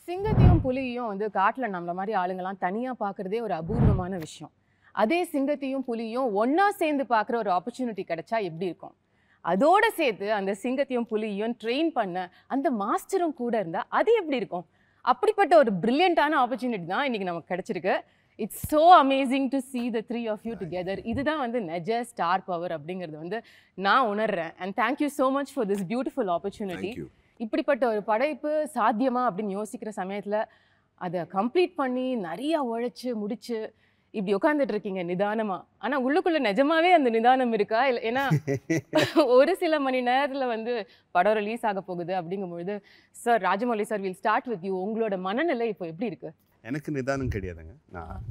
சிங்கத்தையும் புலியையும் வந்து காட்டில் நம்மள மாதிரி ஆளுங்கெல்லாம் தனியாக பார்க்குறதே ஒரு அபூர்வமான விஷயம். அதே சிங்கத்தையும் புலியும் ஒன்றா சேர்ந்து பார்க்குற ஒரு ஆப்பர்ச்சுனிட்டி கிடைச்சா எப்படி இருக்கும்? அதோட சேர்த்து அந்த சிங்கத்தையும் புலியையும் ட்ரெயின் பண்ண அந்த மாஸ்டரும் கூட இருந்தால் அது எப்படி இருக்கும்? அப்படிப்பட்ட ஒரு பிரில்லியண்டான ஆப்பர்ச்சுனிட்டி தான் இன்னைக்கு நமக்கு கிடைச்சிருக்கு. It's so amazing to see the three of you together. இதுதான் வந்து நெஜ ஸ்டார் பவர் அப்படிங்கிறது வந்து நான் உணர்றேன். And thank you so much for this beautiful opportunity. இப்படிப்பட்ட ஒரு படைப்பு சாத்தியமா அப்படின்னு யோசிக்கிற சமயத்தில் அதை கம்ப்ளீட் பண்ணி நிறையா உழைச்சி முடிச்சு இப்படி உட்காந்துட்டு இருக்கீங்க நிதானமா. ஆனால் உள்ளுக்குள்ள நிஜமாவே அந்த நிதானம் இருக்கா? இல்லை, ஏன்னா ஒரு சில மணி நேரத்தில் வந்து படம் ரிலீஸ் ஆக போகுது அப்படிங்கும்பொழுது, sir Rajamouli sir, will start with you. உங்களோட மனநிலை இப்போ எப்படி இருக்கு? எனக்கு நிதானம் கிடையாதுங்க.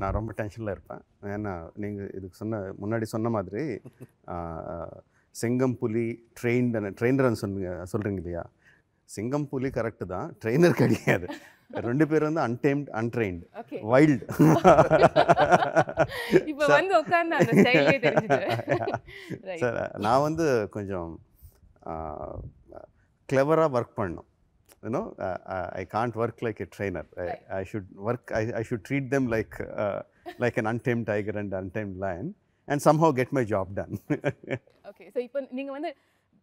நான் ரொம்ப டென்ஷனில் இருப்பேன். ஏன்னா நீங்கள் இதுக்கு முன்னாடி சொன்ன மாதிரி சிங்கம் புலி ட்ரெயினர்னு சொல்கிறீங்க இல்லையா? சிங்கம் புலி கரெக்டு தான், ட்ரெயினர் கிடையாது. ரெண்டு பேர் வந்து அன்டேம்ட், அன்ட்ரெயின்டு, வைல்டு. இப்போ வந்து உட்கார்ந்து அந்த ஸ்டைலே தெரிஞ்சுது. சார் நான் வந்து கொஞ்சம் கிளவராக ஒர்க் பண்ணணும். You know, I can't work like a trainer. I should treat them like an untamed tiger and untamed lion and somehow get my job done. Okay, so இப்போ நீங்க வந்து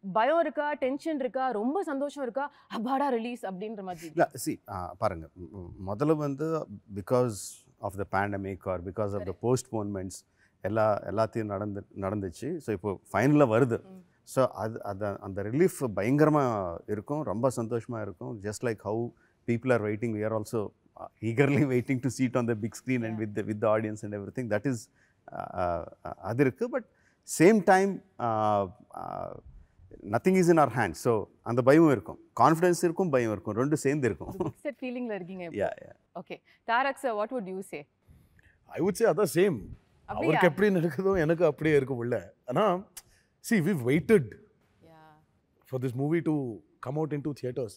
பயம் இருக்கா, டென்ஷன் இருக்கா, ரொம்ப சந்தோஷம் இருக்கா, அபாடா ரிலீஸ் அப்படின்ற மாதிரி? இல்ல, see, பாருங்க, முதல்ல வந்து because of the pandemic or because of the postponements எல்லாத்தையும் நடந்துச்சு. ஸோ இப்போ ஃபைனலாக வருது. ஸோ அந்த ரிலீஃப் பயங்கரமாக இருக்கும், ரொம்ப சந்தோஷமாக இருக்கும். Just like how people are waiting, we are also eagerly waiting to see it on the big screen and with the audience and everything. That is அது இருக்குது. But same time nothing is in our hands. So அந்த பயம் இருக்கும், confidence இருக்கும், பயம் இருக்கும், ரெண்டு சேர்ந்து இருக்கும். மிக்ஸ்ட் ஃபீலிங்ல இருக்கீங்க. Yeah. Okay, Tarak sir, what would you say? I would say அதான் சேம். அவருக்கு எப்படி நடக்குதோ எனக்கு அப்படியே இருக்கும் உள்ள. ஆனால் see, we've waited for this movie to come out into theaters.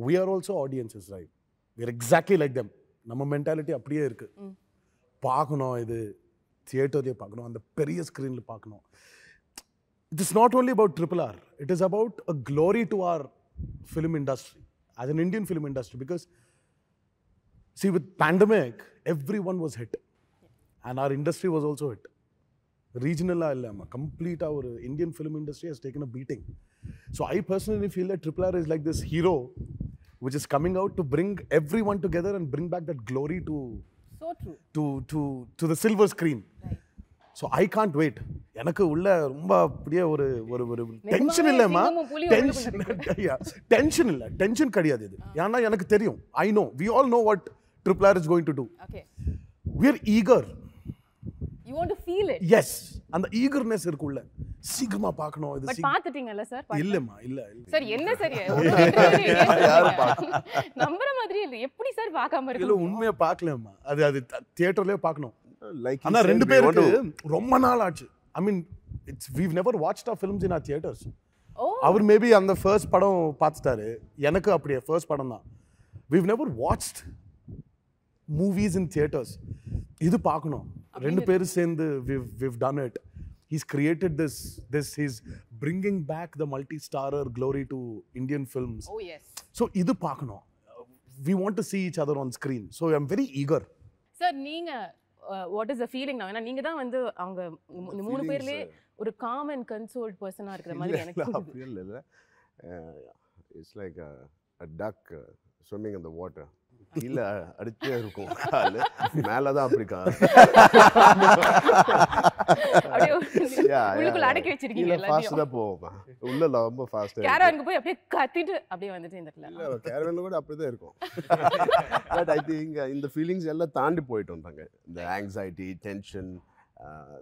We are also audiences, right? We are exactly like them. நம்ம மென்டாலிட்டி அப்படியே இருக்கு. பார்க்கணும், இது தியேட்டர்லேயே பார்க்கணும், அந்த பெரிய ஸ்க்ரீனில் பார்க்கணும். It is not only about RRR. It is about a glory to our film industry, as an Indian film industry. Because, see, with pandemic, everyone was hit. And our industry was also hit. Regional, complete our Indian film industry has taken a beating. So I personally feel that RRR is like this hero which is coming out to bring everyone together and bring back that glory to to the silver screen. Right. So I can't wait. எனக்கு உள்ள ரொம்ப அப்படியே ஒரு tension இல்லைம்மா, tension இல்லை, tension கிடையாது இது. ஏன்னா எனக்கு தெரியும், I know, we all know what RRR is going to do. Okay. We are eager. You want to feel it? Yes. அந்த eagerness இருக்குள்ள, சீக்கிரமா பார்க்கணும். இது பட் பார்த்துட்டீங்கல்ல சார்? இல்லம்மா, இல்ல சார். என்ன சார் நம்புற மாதிரி இல்ல, எப்படி சார் பார்க்காம இருக்கு? இல்ல, உண்மையா பார்க்கலம்மா. அது தியேட்டர்லயே பார்க்கணும். ஆனா ரெண்டு பேருக்கு ரொம்ப நாள் ஆச்சு. I mean, we've never watched our films in our theaters. அவர் மேபி அந்த ஃபர்ஸ்ட் படம் பார்த்துட்டாரு, எனக்கு அப்படியே ஃபர்ஸ்ட் படம் தான். We've never watched movies in theaters. இது பார்க்கணும். ரெண்டு பேரும் சேர்ந்து we've done it. He's created this, he's bringing back the multi-starrer glory to Indian films. Oh yes. So idu paakano. We want to see each other on screen. So I'm very eager. Sir, நீங்க what is the feeling now? ஏன்னா நீங்க தான் வந்து அவங்க மூணு பேர்லயே ஒரு calm and consoled personா இருக்கிற மாதிரி எனக்கு இல்ல. It's like a duck swimming in the water. கீழே அடிச்சே இருக்கும், காலு மேலே தான் அப்படி அடக்கி வச்சிருக்கீங்க. ஃபாஸ்ட்டாக போவோம், உள்ள ரொம்ப ஃபாஸ்ட்டாக கேரவனுக்கு போய் அப்படியே கத்திட்டு அப்படியே வந்துட்டு இந்த இடத்துல. கேரவனில் கூட அப்படி தான் இருக்கும். பட் ஐ திங்க் இந்த ஃபீலிங்ஸ் எல்லாம் தாண்டி போயிட்டு வந்தாங்க. இந்த anxiety, tension,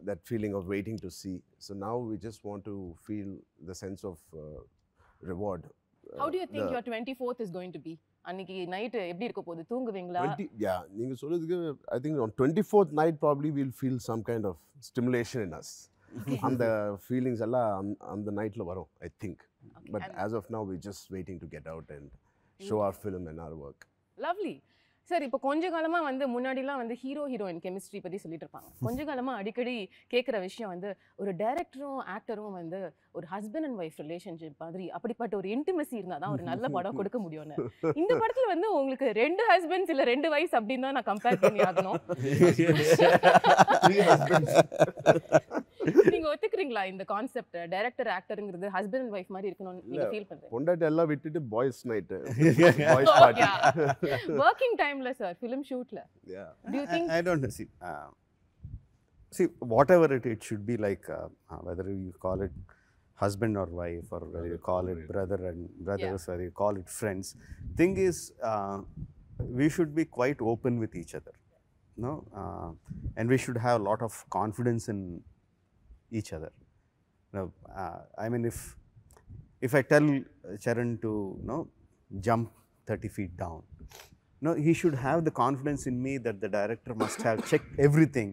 that feeling of waiting to see. So now we just want to feel the sense of reward. How do you think your 24th is going to be? அன்னைக்கு night எப்படி இருக்க போகுது? தூங்குவீங்களா? Yeah, நீங்க சொல்றதுக்கு I think on 24th night probably we'll feel some kind of stimulation in us. அந்த feelings எல்லாம் அந்த நைட்ல வரும், I think. But as of now we're just waiting to get out and show our film and our work. Lovely. Sir இப்போ கொஞ்ச காலமா வந்து முன்னாடிலாம் வந்து ஹீரோ ஹீரோயின் கெமிஸ்ட்ரி பத்தி சொல்லிட்டு இருப்பாங்க. கொஞ்ச காலமா அடிக்கடி கேட்குற விஷயம் வந்து ஒரு டைரக்டரும் ஆக்டரும் வந்து ஒரு ஹஸ்பண்ட் அண்ட் ஒய்ஃப் ரிலேஷன்ஷிப் மாதிரி அப்படிப்பட்ட ஒரு இன்டிமசி இருந்தால் தான் ஒரு நல்ல படம் கொடுக்க முடியும்னு. இந்த படத்துல வந்து உங்களுக்கு 2 ஹஸ்பண்ட்ஸ் இல்ல 2 வைஃப்ஸ் அப்படின்னு தான் நான் கம்பேர் பண்ணி ஆகணும். நீங்க ஒத்துக்கிறீங்களா இந்த கான்செப்ட் டைரக்டர் ஆக்டர்ங்கிறது ஹஸ்பண்ட் அண்ட் ஒய்ஃப் மாதிரி இருக்கணும்னு நீங்க ஃபீல் பண்றீங்க? பொண்டாட்டி எல்லாம் விட்டுட்டு boys night boys party. Working டைம்ல சார் ஃபிலிம் ஷூட்ல Yeah. do you think I don't know. See, whatever it should be like, whether you call it husband or wife, or whether you call it brother and brothers, or you call it friends. Thing is, we should be quite open with each other, no, and we should have a lot of confidence in each other. Now, I mean, if I tell Charan to jump 30 feet down, no, he should have the confidence in me that the director must have checked everything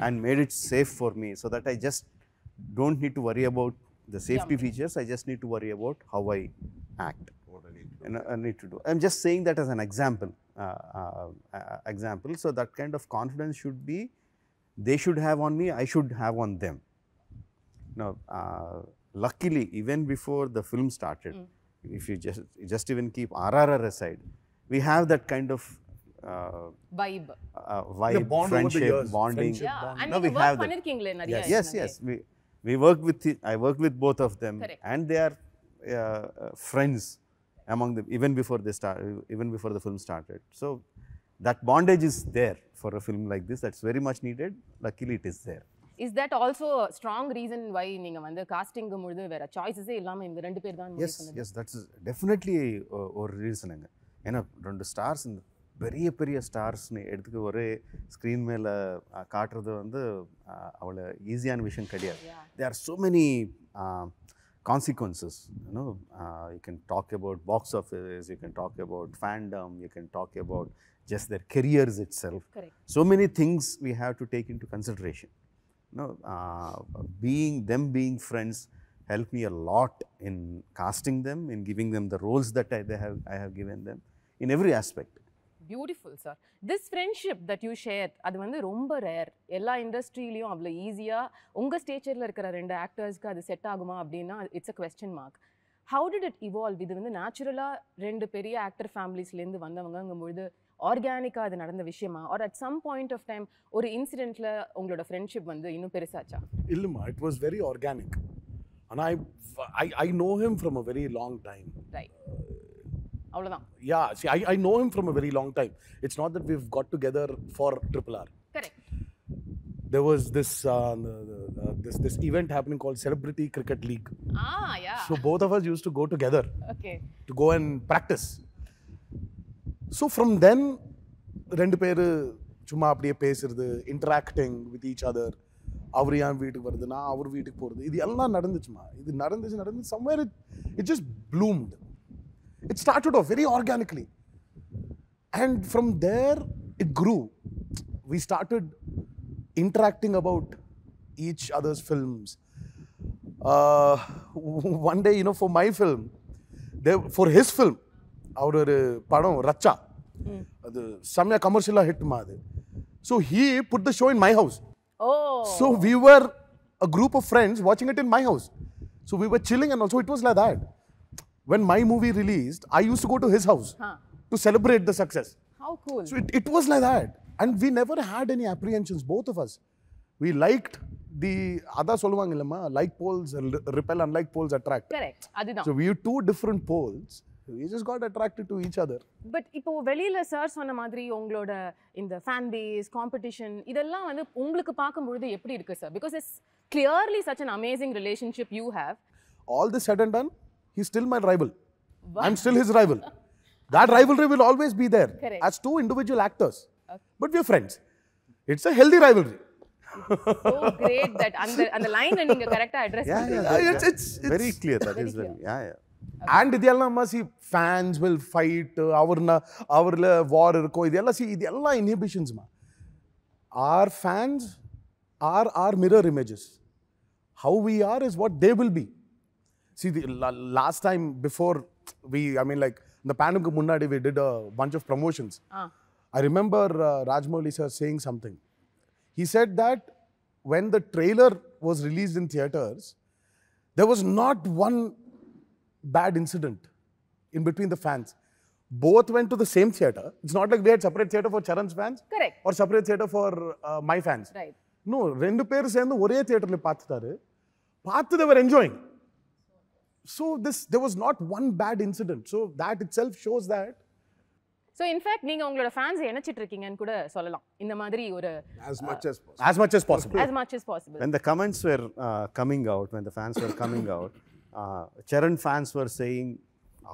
and made it safe for me, so that I just don't need to worry about the safety features. I just need to worry about how I act. What I need to do. And I need to do. I'm just saying that as an example. So that kind of confidence should be, they should have on me, I should have on them. Now, luckily, even before the film started, if you just even keep RRR aside, we have that kind of vibe. Vibe, bond over the friendship, years, bonding. friendship. Yeah, and No, we நீங்க have work that. பண்ணிருக்கீங்களே நிறைய. Yes. We work with I work with both of them. Correct. And they are friends among them even before the film started. So that bondage is there for a film like this. That's very much needed. Luckily, it is there. Is that also a strong reason why நீங்க வந்து costing பொழுது வேற சாய்ஸஸே இல்லாம இந்த 2 பேர் தான் முடிவு பண்ணது? Yes, that's definitely ஒரு ரீசனுங்க. ஏன்னா 2 ஸ்டார்ஸ், இந்த பெரிய பெரிய ஸ்டார்ஸ்னு எடுத்துக்க ஒரே ஸ்க்ரீன் மேலே காட்டுறது வந்து அவ்வளோ ஈஸியான விஷயம் கிடையாது. There are so many consequences. You can talk about box office, you can talk about fandom, you can talk about just their careers itself. Correct. So many things we have to take into consideration. Being friends helped me a lot in casting them, in giving them the roles that I have given them in every aspect. Beautiful, sir. This friendship that you shared, அது வந்து ரொம்ப rare. எல்லா இண்டஸ்ட்ரியிலையும் அவ்வளோ ஈஸியாக உங்கள் ஸ்டேச்சரில் இருக்கிற 2 ஆக்டர்ஸ்க்கு அது set ஆகுமா அப்படின்னா it's a question mark. How did it evolve? இது வந்து நேச்சுரலாக 2 பெரிய ஆக்டர் ஃபேமிலிஸ்லேருந்து வந்தவங்கங்கும்பொழுது ஆர்கானிக்காக அது நடந்த விஷயமா, or at some point of time ஒரு இன்சிடென்ட்ல உங்களோட ஃப்ரெண்ட்ஷிப் வந்து இன்னும் பெருசாச்சா? இல்லைம்மா, இட் வாஸ் வெரி ஆர்கானிக். ஆனால் I know him from a very long time. Right, அவ்வளோதான். Yeah, see, I know him from a very long time. It's not that we've got together for RRR. Correct. There was this event happening called Celebrity Cricket League. Yeah. So both of us used to go together Okay. to go and practice. So from then, 2 பேர் சும்மா அப்படியே பேசுறது, interacting with each other. அவர் என் வீட்டுக்கு வருது, நான் அவர் வீட்டுக்கு போகிறது, இது எல்லாம் நடந்துச்சுமா. இது நடந்துச்சு somewhere it just bloomed. It started off very organically. And from there, it grew. We started interacting about each other's films. One day, for my film, for his film, our padam Racha, the samya commercial hit maade. So he put the show in my house. Oh. So we were a group of friends watching it in my house. So we were chilling, and also it was like that. When my movie released, I used to go to his house to celebrate the success. How cool. So it was like that. And we never had any apprehensions, both of us. We liked the other solvangilama, like poles repel, unlike poles attract. Correct. அதுதான். So we were 2 different poles. We just got attracted to each other. But இப்போ வெளியில sir சொன்ன மாதிரி உங்களோட இந்த fan base, competition இதெல்லாம் வந்து உங்களுக்கு பார்க்கும்பொழுது எப்படி இருக்கு sir? Because it's clearly such an amazing relationship you have. All this said and done, he's still my rival. I'm still his rival. That rivalry will always be there. Correct. As 2 individual actors. But we're friends. It's a healthy rivalry. So great that அந்த லைனை நீங்க கரெக்ட்டா address பண்றீங்க. It's very clear. That is very, yeah. And idella see fans will fight, avarla war irukko, idella see idella inhibitions ma. Our fans are our mirror images. How we are is what they will be. See, the last time before in the pandemic munnadi we did a bunch of promotions. I remember Rajmouli sir saying something. He said that when the trailer was released in theaters, there was not one bad incident in between the fans. Both went to the same theater. It's not like we had separate theater for Charan's fans Correct. or separate theater for my fans. Right. No, ரெண்டு பேர் சேர்ந்து ஒரே தியேட்டர்ல பார்த்துட்டாரு. பார்த்து they were enjoying. So there was not one bad incident. So that itself shows that. So in fact நீங்க உங்களோட fans நினைச்சிட்டு இருக்கீங்கன்னு கூட சொல்லலாம். இந்த மாதிரி ஒரு as much as possible. As much as possible. as much as possible. When the comments were coming out, when the fans were coming out, Charan fans were saying,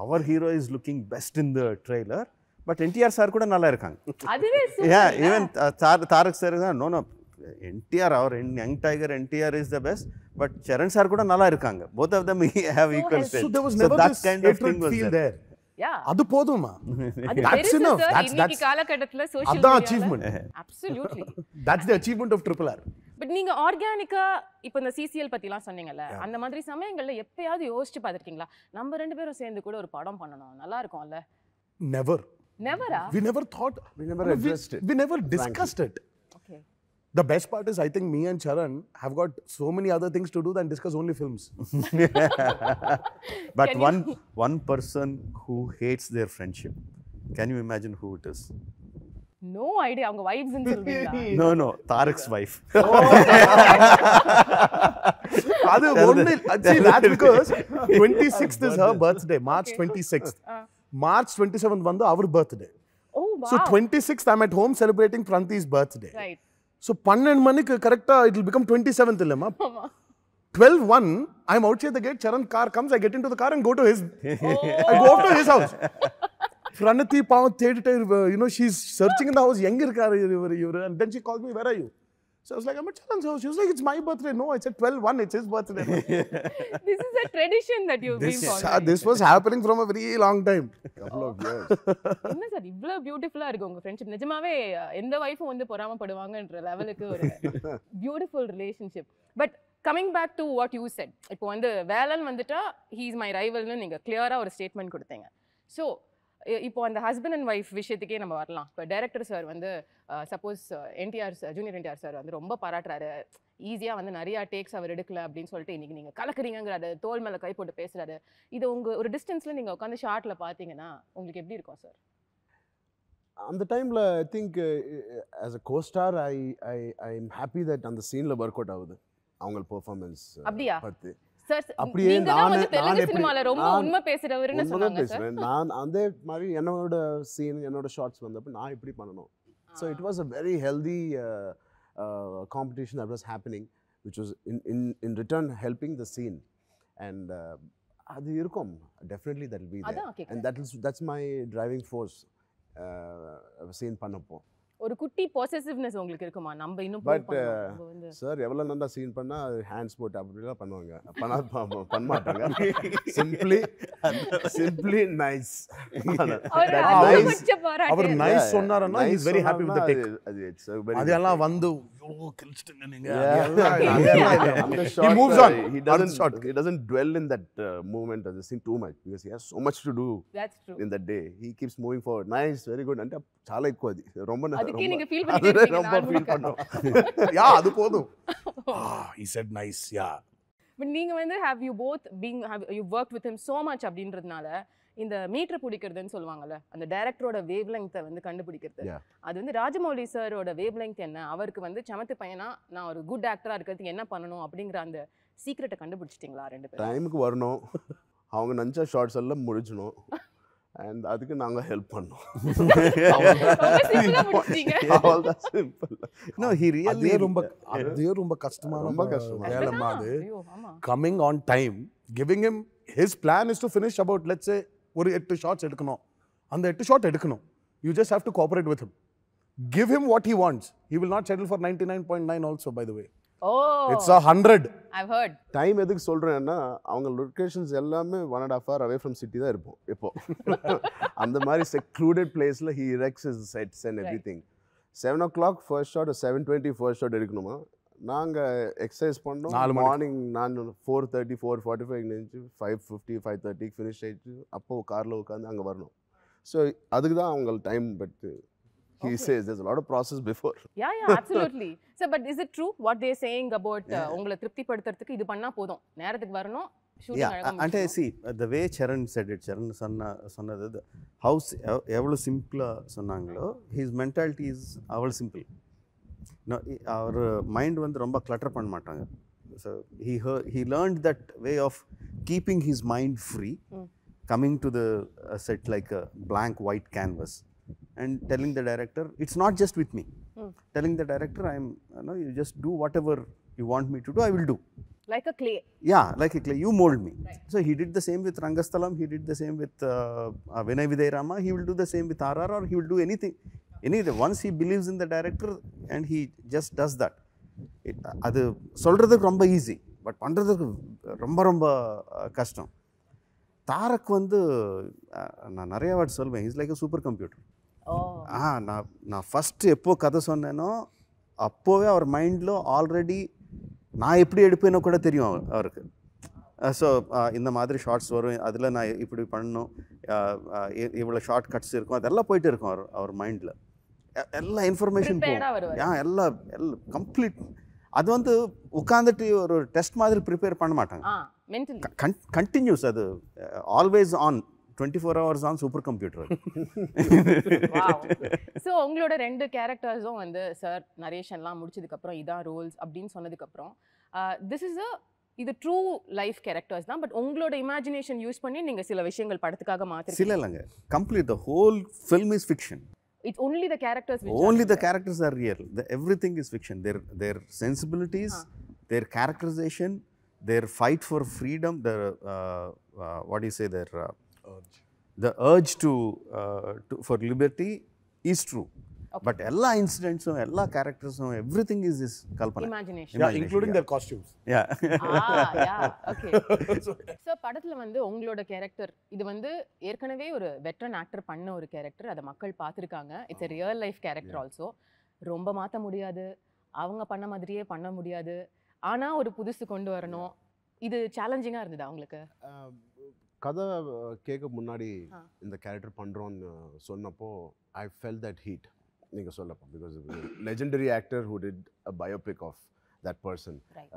our hero is looking best in the trailer, but NTR sir கூட நல்லா இருக்காங்க. அதுவே Yeah, even Tarak sir, no, NTR, our young tiger NTR is the best, but Charan sir கூட நல்லா இருக்காங்க. Both of them have equal healthy. strength. So there was never that this kind of thing hatred was feel there. yeah. அது போதுமா? அது That's பெருசு enough. sir. That's இன்னைக்கு காலகட்டத்துல social அதான் மீடியால achievement. absolutely. That's the achievement of RRR. But நீங்க ஆர்கானிக்கா இப்போ இந்த சிசிஎல் பத்திலாம் சொன்னீங்கல்ல, அந்த மாதிரி சமயங்கள்ல எப்பயாவது யோசிச்சு பார்த்திருக்கீங்களா, நம்ம ரெண்டு பேரும் சேர்ந்து கூட ஒரு படம் பண்ணணும், நல்லா இருக்கும்ல? Never. நெவரா? We never thought. We never addressed it. We never discussed it. Okay. The best part is, I think me and Charan have got so many other things to do than discuss only films. But Can one person who hates their friendship, can you imagine who it is? No idea. அவங்க vibes ன்னு சொல்வீங்களா? No, Tarak's wife. அது ஒண்ணு. See, that's because 26th is her birthday, March 26th. March 27th வந்து அவர் birthday. Oh wow. So 26th I'm at home celebrating Pranti's birthday. Right. So 12 மணிக்கு கரெக்ட்டா it will become 27th இல்லமா? ஆமா. 12:01 I'm outside the gate, Charan car comes, I get into the car and go to his I go up to his house. Pranati பாவம் தேடிட்டே, she's searching in the house, எங்க இருக்காரு இவரு, and then she called me, where are you? So I was like, I'm at Charan's house. She was like, it's my birthday. No, I said 12:01, it's his birthday. This is a tradition that you've been following. This was happening from a very long time. Couple of years. என்ன sir இவ்வளவு பியூட்டிஃபுல்லா இருக்கு உங்க friendship? நிஜமாவே எந்த வைஃபும் வந்து பொறாமப்படுவாங்கன்ற லெவலுக்கு ஒரு beautiful relationship. But coming back to what you said, இப்போ வந்து வேலன் வந்துட்டா ஹீ இஸ் மை ரைவல்னு நீங்க கிளியரா ஒரு ஸ்டேட்மெண்ட் கொடுத்தீங்க. ஸோ இப்போ அந்த ஹஸ்பண்ட் அண்ட் ஒய்ஃப் விஷயத்துக்கே நம்ம வரலாம். இப்போ டைரக்டர் சார் வந்து சப்போஸ் ஜூனியர் என்டிஆர் சார் வந்து ரொம்ப பாராட்டுறாரு, ஈஸியாக வந்து நிறையா டேக்ஸ் அவர் எடுக்கல அப்படின்னு சொல்லிட்டு இன்னைக்கு நீங்கள் கலக்குறீங்கிறாரு, தோல் மேலே கை போட்டு பேசுறாரு. இது உங்கள் ஒரு டிஸ்டன்ஸில் நீங்கள் உட்காந்து ஷார்ட்டில் பார்த்தீங்கன்னா உங்களுக்கு எப்படி இருக்கும் சார்? அந்த டைமில் I think as a co-star I'm happy that அந்த சீனில் ஒர்க் அவுட் ஆகுது அவங்க பெர்ஃபார்மன்ஸ் அப்படியா பார்த்து. சார் அப்படியே நீங்க தான் வந்து தெலுங்கு சினிமால ரொம்ப உண்மை பேசுறவர்னு சொன்னாங்க சார். நான் அதே மாதிரி என்னோட சீன் என்னோட ஷார்ட்ஸ் வந்தப்ப நான் இப்படி பண்ணணும். So it was a very healthy competition that was happening which was in return helping the scene. And அது இருக்கும் definitely that will be there. And that's my driving force scene பண்ணப்போ. ஒரு குட்டி பொசசிவ்னஸ் உங்களுக்கு இருக்குமா? நம்ம இன்னும் பட் சார் எவ்வளோ நல்லா சீன் பண்ணா ஹேண்ட்ஸ் போட்டு அப்படிலாம் பண்ணுவாங்க, பண்ண மாட்டாங்க. Simply nice. அவர் நைஸ் சொன்னாருன்னா he is very happy with the take. அதெல்லாம் வந்து கிழிச்சிட்டீங்க நீங்க. He moves on. He doesn't dwell in that moment of the scene too much because he has so much to do. That's true. In that day he keeps moving forward. Nice, very good. అంటే చాలా ఎక్కువ అది ரொம்ப அதுக்கு நீங்க feel பண்ணிட்டீங்க. ரொம்ப feel பண்ணோம். யா அது போதும். He said nice. Yeah. But நீங்க வந்து have you both you worked with him so much அப்படின்றதுனால இந்த மீட்டர் பிடிக்கிறதுன்னு சொல்லுவாங்கல்ல, அந்த டைரக்டரோட வேவ் லெங்த்தை வந்து கண்டுபிடிக்கிறது, அது வந்து ராஜமௌலி சாரோட வேவ் லெங்த் என்ன, அவருக்கு வந்து சமத்து பையனா நான் ஒரு குட் ஆக்டரா இருக்கிறதுக்கு என்ன பண்ணணும் அப்படிங்கிற அந்த சீக்ரெட்டை கண்டுபிடிச்சிட்டிங்களா ரெண்டு பேரும்? டைமுக்கு வரணும், அவங்க நினச்ச ஷார்ட்ஸ் எல்லாம் முடிச்சணும், அண்ட் அதுக்கு நாங்கள் ஹெல்ப் பண்ணோம். அவ்வளோதான் சிம்பிள். No, he really ரொம்ப கஷ்டமான வேலைமா அது. Coming on time, giving him his plan is to finish about, let's say, ஒரு 8 ஷாட்ஸ் எடுக்கணும், அந்த 8 ஷாட் எடுக்கணும். You just have to cooperate with him. Give him what he wants. He will not settle for 99.9 also, by the way. Oh, It's 100. I've heard. Time எதுக்கு சொல்கிறேன்னா அவங்க locations எல்லாமே 1.5 hour away from city தான் இருப்போம் இப்போ. அந்த மாதிரி secluded பிளேஸில் he erects his sets and everything. 7 o'clock first shot, 7:20 first shot எடுக்கணுமா, நாங்கள் எக்ஸசைஸ் பண்ணோம். மார்னிங் நான் 4:30 4:45 நினச்சி 5:50 5:30 ஃபினிஷ் ஆகிடுச்சு. அப்போது காரில் உட்காந்து அங்கே வரணும். ஸோ அதுக்கு தான் அவங்க time. But He says there's a lot of process before. Yeah, absolutely. So, but is it true what they're saying about உங்களை திருப்திப்படுத்துறதுக்கு இது பண்ணா போதும், நேரத்துக்கு வரணும், shooting அழகா అంటే முடிச்சிடணும்? see the way Charan said it, Charan சொன்னது how எவ்வளோ சிம்பிளாக சொன்னாங்களோ, his mentality is அவ்வளோ சிம்பிள். அவர் மைண்ட் வந்து ரொம்ப clutter பண்ண மாட்டாங்க. So he learned that way of keeping his mind free, coming to the set like a blank white canvas and telling the director, it's not just with me, telling the director, you just do whatever you want me to do, I will do. Like a clay. Yeah, like a clay, you mold me. So he did the same with Rangasthalam, he did the same with Vinay Videy Rama, he will do the same with RRR, he will do anything. Once he believes in the director and he just does that. அது சொல்கிறதுக்கு ரொம்ப easy, but பண்ணுறதுக்கு ரொம்ப ரொம்ப கஷ்டம். தாரக் வந்து நான் நிறைய வாட்டி சொல்வேன், is like a super computer. நான் ஃபஸ்ட்டு எப்போ கதை சொன்னேனோ அப்போவே அவர் மைண்டில் ஆல்ரெடி நான் எப்படி எடுப்பேனோ கூட தெரியும் அவருக்கு. ஸோ இந்த மாதிரி ஷார்ட்ஸ் வரும், அதில் நான் இப்படி பண்ணணும், இவ்வளோ ஷார்ட் கட்ஸ் இருக்கும், அதெல்லாம் போயிட்டு இருக்கும் அவர் மைண்டில். எல்லா இன்ஃபர்மேஷன் எல்லாம் கம்ப்ளீட். அது வந்து உட்காந்துட்டு ஒரு டெஸ்ட் மாதிரி ப்ரிப்பேர் பண்ண மாட்டாங்க, கண்டினியூஸ். அது always on, 24 hours on super computer. So உங்களோட 2 கேரக்டர்ஸும் வந்து சார் நரேஷன்லாம் முடிச்சதுக்கப்புறம் இதான் ரோல்ஸ் அப்படின்னு சொன்னதுக்கப்புறம் இது ட்ரூ லைஃப் கேரக்டர்ஸ் தான், பட் உங்களோட இமேஜினேஷன் யூஸ் பண்ணி நீங்கள் சில விஷயங்கள் படத்துக்காக மாற்றி சில இல்லைங்க, complete the whole film is fiction. It's only the characters which only the characters are real. Everything is fiction. Their sensibilities, their characterization, their fight for freedom, their what do you say, their the urge to for liberty is true. But all incidents, all characters, everything is this kalpana. Imagination. Yeah, including their costumes. Yeah. Yeah. Okay. So படத்துல வந்து உங்களோட character இது வந்து ஏற்கனவே ஒரு veteran actor பண்ண ஒரு character, அதை மக்கள் பார்த்துருக்காங்க. It's a real life character also. ரொம்ப மாற்ற முடியாது, அவங்க பண்ண மாதிரியே பண்ண முடியாது, ஆனால் ஒரு புதுசு கொண்டு வரணும். இது சேலஞ்சிங்காக இருந்ததா உங்களுக்கு? கதை கேட்க முன்னாடி இந்த கேரக்டர் பண்ணுறோன்னு சொன்னப்போ ஐ ஃபெல் தட் ஹீட். நீங்கள் சொல்லப்போ because legendary actor who did a biopic of that person,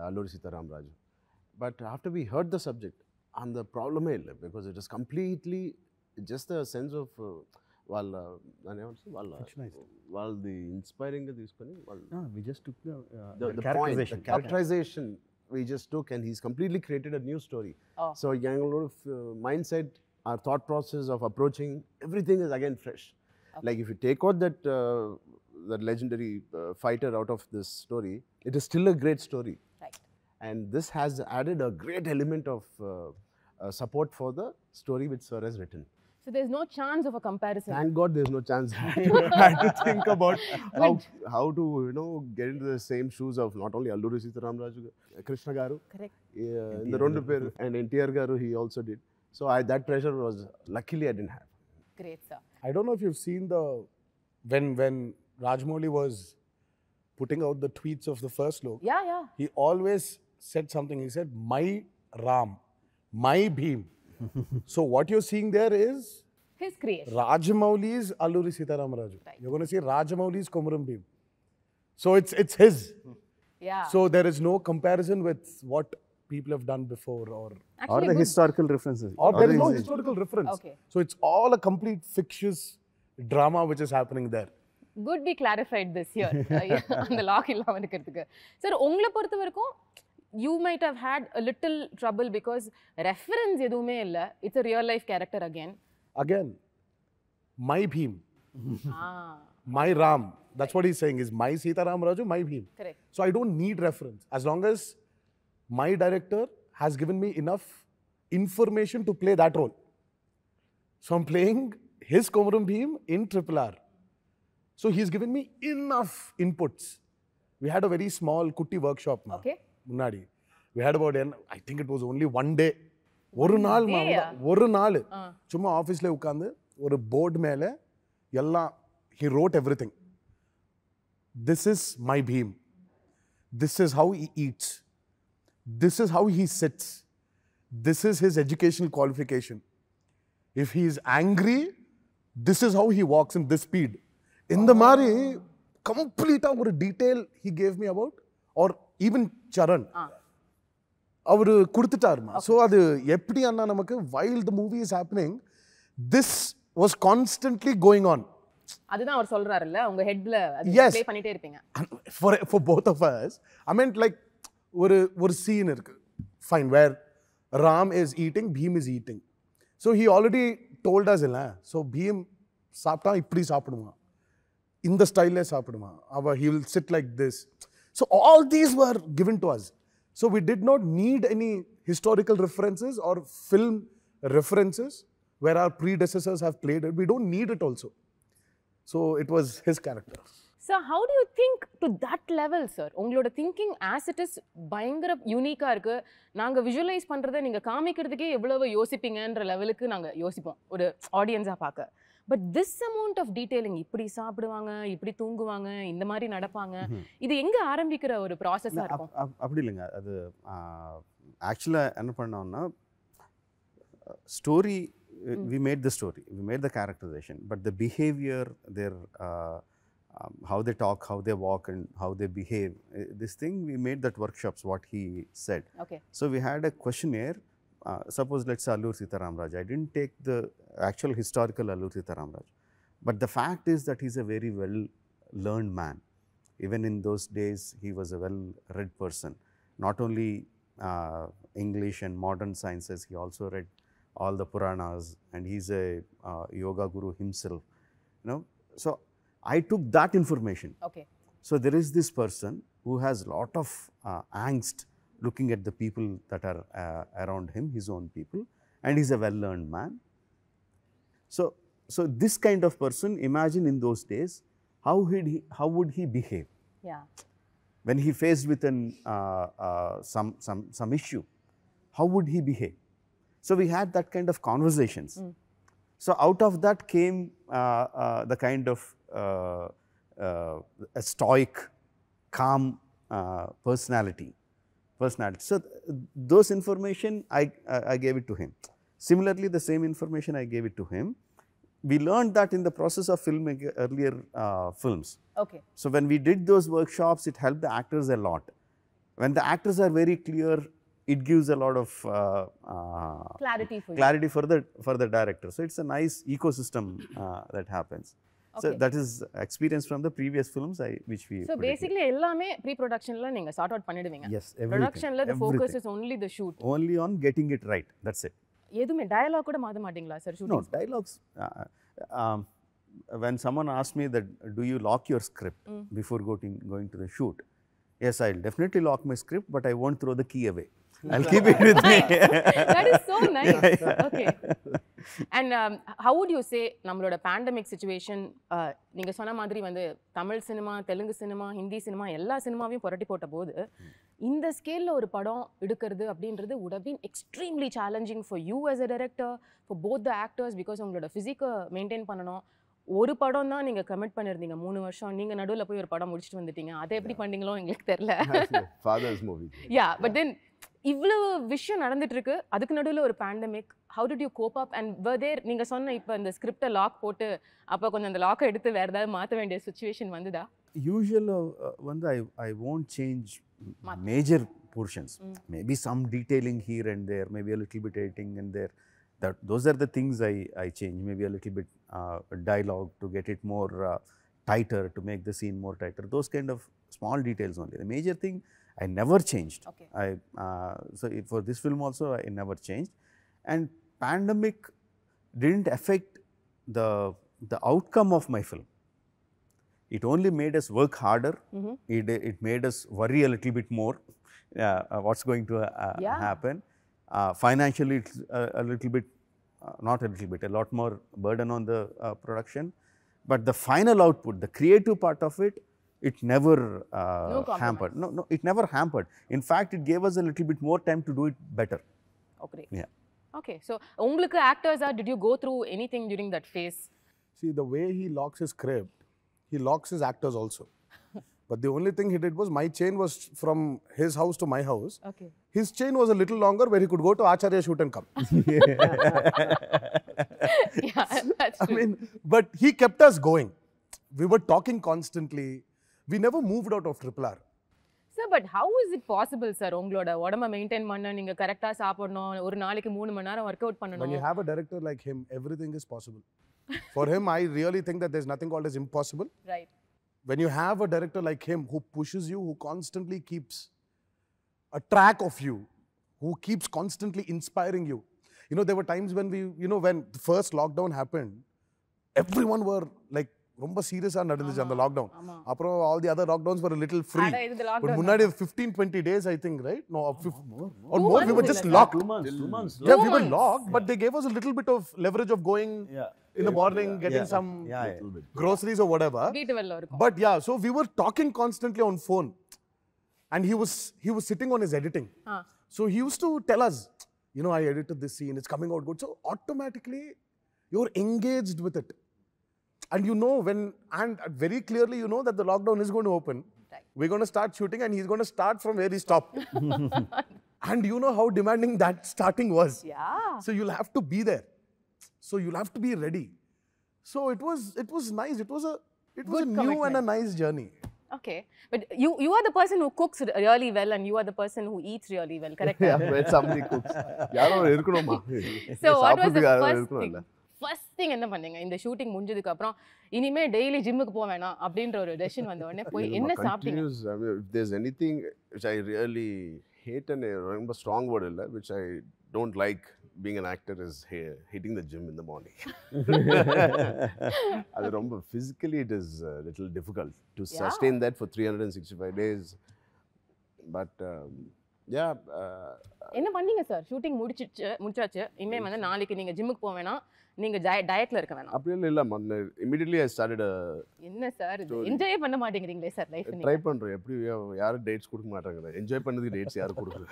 Alluri Sitaram Raju. But after we heard the subject, and the problem is because it is completely just a sense of while the inspiring we just took the characterization we just took, and he's completely created a new story. So young mindset, our thought process of approaching everything is again fresh. Like if you take out that legendary fighter out of this story, it is still a great story. Right. And this has added a great element of support for the story which Sir has written. So there's no chance of a comparison. Thank God there's no chance. I had to think about how to get into the same shoes of not only Alluri Sitaram Raju, Krishna Garu. Correct. In the Rondu Per, and NTR Garu he also did. So that pressure was luckily I didn't have. Great, sir. I don't know if you've seen when Rajamouli was putting out the tweets of the first look. Yeah. He always said something. He said, "My Ram, my Bheem." So what you're seeing there is His creation. Rajamouli's Alluri Sitaram Raju. Right. You're going to see Rajamouli's Komaram Bheem. So it's his. Yeah. So there is no comparison with what people have done before or Actually, the good. historical references. there is no historical reference. Okay. So it's all a complete fictitious drama which is happening there. Good we clarified this here. அந்த lock இல்லாம இருக்கிறதுக்கு. Sir உங்களை பொறுத்த வரைக்கும் you might have had a little trouble because reference எதுவுமே இல்ல. It's a real life character again. My Bheem. My Ram. That's what he's saying is my Sitaram Raju, my Bheem. Correct. So I don't need reference. As long as my director has given me enough information to play that role. So I'm playing his Komaram Bheem in RRR. So he's given me enough inputs. We had a very small kutti workshop. Okay. Munadi. We had about, I think it was only one day. ஒரு நாள் சும்மா ஆஃபீஸில் உட்காந்து ஒரு board மேலே எல்லாம் he wrote everything. This is my Bheem. This is how he eats. This is how he sits. This is his educational qualification. If he is angry, this is how he walks in this speed. இந்த மாதிரி கம்ப்ளீட்டா ஒரு detail he gave me about or even Charan அவரு கொடுத்துட்டாருமா. So அது எப்படி அண்ணா நமக்கு while the movie is happening this was constantly going on. அதுதான் அவர் சொல்றாருல்ல உங்க ஹெட்ல அது Yes. ப்ளே பண்ணிட்டே இருப்பீங்க. For both of us I meant like ஒரு scene இருக்கு fine where Ram is eating, Bhim is eating. So he already told us இல்ல. So Bhim சாப்பிட்டா இப்படி சாப்பிடுவான், இந்த ஸ்டைல்ல சாப்பிடுவான், he will sit like this. So all these were given to us. So we did not need any historical references or film references where our predecessors have played it. We don't need it also. So it was his character. So how do you think to that level, sir? உங்களோட thinking as it is பயங்கர யூனிக்கா இருக்கு. நாங்க visualize பண்றதை நீங்க காமிக்கிறதுக்கே எவ்வளவு யோசிப்பீங்கன்ற லெவலுக்கு நாங்க யோசிப்போம் ஒரு ஆடியன்ஸா பார்க்க. But this amount of detailing, இப்படி சாப்பிடுவாங்க, இப்படி தூங்குவாங்க, இந்த மாதிரி நடப்பாங்க, இது எங்க ஆரம்பிக்கிற ஒரு ப்ராசஸா இருக்கும்? அப்படி இல்லைங்க. அது ஆக்சுவலாக என்ன பண்ணோம்னா story we made the story, we made the characterization, but the behavior, their how they talk, how they walk and how they behave, this thing we made that workshops what he said. Okay. So we had a questionnaire. Suppose let's say Allur Sitaram Raj. I didn't take the actual historical Allur Sitaram Raj, but the fact is that he's a very well learned man. Even in those days he was a well read person. Not only English and modern sciences, he also read all the Puranas, and he's a yoga guru himself, you know. So I took that information. Okay. So there is this person who has lot of angst looking at the people that are around him, his own people, and he's a well-learned man. So this kind of person, imagine in those days, how would he behave? Yeah. When he faced with some issue, how would he behave? So we had that kind of conversations. So out of that came the kind of a stoic, calm personality. So those information I gave it to him. Similarly, the same information I gave it to him. We learned that in the process of filming earlier films. Okay. So when we did those workshops, it helped the actors a lot. When the actors are very clear, it gives a lot of Clarity for you. clarity for the director. So it's a nice ecosystem that happens. So Okay. that is experience from the previous films which we So put it here. basically எல்லாமே pre ப்ரொடக்ஷன்ல நீங்க sort out பண்ணிடுவீங்க. Yes, everything. ப்ரொடக்ஷன்ல the focus everything. is only the shoot. Only on getting it right. That's it. எதுமே dialogue கூட மாத்த மாட்டீங்களா sir No, shooting? dialogues. When someone asks me that, do you lock your script before going to the shoot? Yes, I'll definitely lock my script, but I won't throw the key away. I'll keep it with me. That is so nice. Okay. And how would you say நம்மளோட pandemic situation, நீங்க சொன்ன மாதிரி வந்து Tamil cinema, Telugu cinema, Hindi cinema எல்லா சினிமாவையும் புரட்டி போட்ட போது இந்த ஸ்கேல்ல ஒரு படம் எடுக்கிறது அப்படின்றது would have been extremely challenging for you as a director, for both the actors, because உங்களோட ஃபிசிக்கை மெயின்டைன் பண்ணணும். ஒரு படம் தான் நீங்க கமிட் பண்ணிருந்தீங்க 3 வருஷம். நீங்க நடுவுல போய் ஒரு படம் முடிச்சிட்டு வந்துட்டீங்க. அதை எப்படி பண்ணீங்களோ எங்களுக்கு தெரியல. Father's movie. Yeah, but then இவ்வளவு விஷயம் நடந்துட்டு இருக்கு, அதுக்கு நடுவுல ஒரு pandemic. How did you cope up and were there நீங்க சொன்ன இப்ப இந்த ஸ்கிரிப்டை லாக் போட்டு அப்ப கொஞ்சம் அந்த லாக்கை எடுத்து வேற ஏதாவது மாத்த வேண்டிய சிச்சுவேஷன் வந்துதா? Usually, I won't change major portions. Maybe some detailing here and there, maybe a little bit editing and there. Those are the things I change. Maybe a little bit dialogue to get it more tighter, to make the scene more tighter. Those kind of small details only. The major thing I never changed. Okay. So for this film also I never changed. And pandemic didn't affect the outcome of my film. It only made us work harder. It made us worry a little bit more what's going to happen. Financially, it's a little bit, not a little bit, a lot more burden on the production. But the final output, the creative part of it, it never hampered. No, it never hampered. In fact, it gave us a little bit more time to do it better. Okay. Yeah. Okay. So உங்களுக்கு actors did you go through anything during that phase? See, the way he locks his script, he locks his actors also. But the only thing he did was, my chain was from his house to my house. Okay. His chain was a little longer, where he could go to Acharya shoot and come. Yeah, that's true. I mean, but he kept us going. we were talking constantly. We never moved out of RRR. Sir, but how is it possible, sir? உங்களோட உடம்ப maintain பண்ண நீங்க கரெக்ட்டா சாப்பிடணும், ஒரு நாளைக்கு 3 மணி நேரம் work out When பண்ணணும். you have a director like him, everything is possible. For him, I really think that there's nothing called as impossible. Right. When you have a director like him who pushes you, who constantly keeps a track of you, who keeps constantly inspiring you. You know, there were times when when the first lockdown happened, everyone were like, ரொம்ப சீரியஸா நடந்துச்சு அந்த lockdown. அப்புறம் all the other lockdowns were a little free. அட இது But lockdown. முன்னாடி 15-20 days I think, right? No, or more. We were just locked. 2 months. 2 months. Yeah, we were locked, but they gave us a little bit of leverage of going in the morning, getting some groceries or whatever. வீட்டு வெல்ல இருக்கும். But yeah, so we were talking constantly on phone, and he was sitting on his editing. So he used to tell us, I edited this scene, it's coming out good. So automatically, you're engaged with it. And and very clearly you know that the lockdown is going to open. Right. We're going to start shooting and he's going to start from where he stopped. And you know how demanding that starting was. Yeah. So you'll have to be there. So you'll have to be ready. So it was nice. It was a Good new and a commitment. nice journey. Okay. But you are the person who cooks really well and you are the person who eats really well, correct? Yeah, when somebody cooks. யாரோ இருக்கணுமா? So what was the சாப்பிடுறதுக்கு யாரோ first இருக்கணும்ல. thing? First thing என்ன பண்ணீங்க? இந்த shooting முடிஞ்சதுக்கு அப்புறம் இனிமே டெய்லி ஜிம்முக்கு போக வேணாம் அப்படின்ற ஒரு டெசிஷன் வந்த உடனே போய் என்ன சாப்பிட்டீங்க? Continuous, I mean, if there's anything which I really hate and ரொம்ப strong word இல்ல, which I don't like being an actor is hitting the gym in the morning. அது ரொம்ப physically it is a little difficult to sustain that for 365 days. But yeah. என்ன பண்ணீங்க sir? Shooting முடிச்சாச்சு. இனிமே வந்து நாளைக்கு நீங்க ஜிம்முக்கு போக வேணாம், நீங்க டயட்ல இருக்க வேணாம். அப்படி இல்ல immediately I started என்ன சார் இது என்ஜாய் பண்ண மாட்டேங்கிறீங்களே சார் லைஃப் நீங்க? ட்ரை பண்றேன். எப்படி யாரும் டேட்ஸ் கொடுக்க மாட்டாங்க. என்ஜாய் பண்ணதுக்கு டேட்ஸ் யாரும் கொடுக்கல.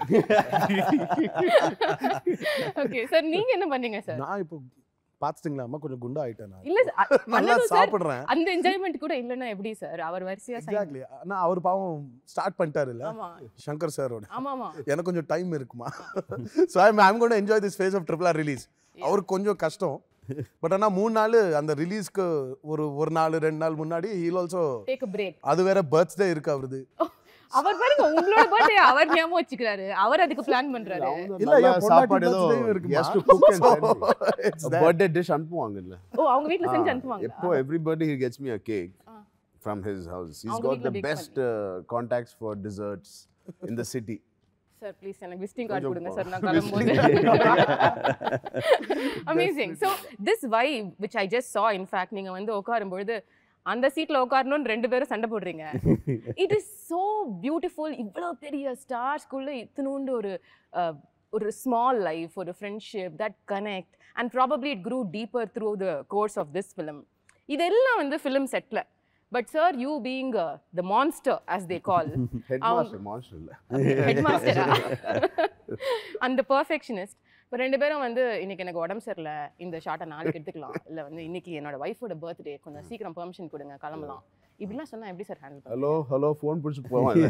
ஓகே சார், நீங்க என்ன பண்ணீங்க சார்? நான் இப்போ பாத்துட்டீங்களா அம்மா கொஞ்சம் குண்டா ஆயிட்டேன் நான். இல்ல நல்லா சார், சாப்பிடுறேன். அந்த என்ஜாய்மென்ட் கூட இல்லனா எப்படி சார்? அவர் வரிசையா எக்ஸாக்ட்லி. நான் அவர் பாவம் ஸ்டார்ட் பண்ணிட்டாரு இல்ல ஆமா சங்கர் சாரோட. ஆமா எனக்கு கொஞ்சம் டைம் இருக்குமா. So I'm going to enjoy this phase of RRR release. அவருக்கு கொஞ்சம் கஷ்டம். பட் ஆனா 3 நாள் அந்த ரிலீஸ்க்கு ஒரு நாள் 2 நாள் முன்னாடி he'll also take a break. அது வேற பர்த்டே இருக்கு அவருது. அவர் பாருங்க உங்களோட பர்த்டே அவர் ஞாபகம் வச்சுக்கிறாரு. அவர் அதுக்கு பிளான் பண்றாரு. இல்ல என் சாப்பாடு பொண்டாட்டி ஏதோ birthday இருக்கு. he has to cook and send me. It's that. Birthday dish அனுப்புவாங்க இல்ல. ஓ அவங்க வீட்ல செஞ்சு அனுப்புவாங்க. எப்போ every birthday he gets me a cake from his house. He's அவங்க got வீட்ல the bake best contacts for desserts in the city. Sir please எனக்கு விசிட்டிங் கார்டு கொடுங்க சார், நான் கிளம்பும்போது. Amazing. So this vibe which I just saw in fact, நீங்கள் வந்து உட்காரும்பொழுது அந்த சீட்டில் உட்காரணும்னு 2 பேரும் சண்டை போடுறீங்க. It is so beautiful. இவ்வளோ பெரிய ஸ்டார்ஸ்குள்ளே இத்தினூண்டு ஒரு ஸ்மால் லைஃப், ஒரு friendship that connect and probably it grew deeper through the course of this film. இதெல்லாம் வந்து ஃபிலிம் செட்டில். But sir, you being the monster as they call. Headmaster, monster இல்ல. Headmaster. And the perfectionist. இப்போ 2 பேரும் வந்து இன்னைக்கு எனக்கு உடம்பு சரியில்லை, இந்த ஷார்ட்டை நாளைக்கு எடுத்துக்கலாம், இல்லை வந்து இன்னைக்கு என்னோட ஒய்ஃபோட பர்த்டே, கொஞ்சம் சீக்கிரம் பெர்மிஷன் கொடுங்க கிளம்பலாம், இப்படிலாம் சொன்னா எப்படி சார் ஹேண்டில் பண்ணுவீங்க? ஹலோ ஃபோன் பிடிச்சி போவாங்க.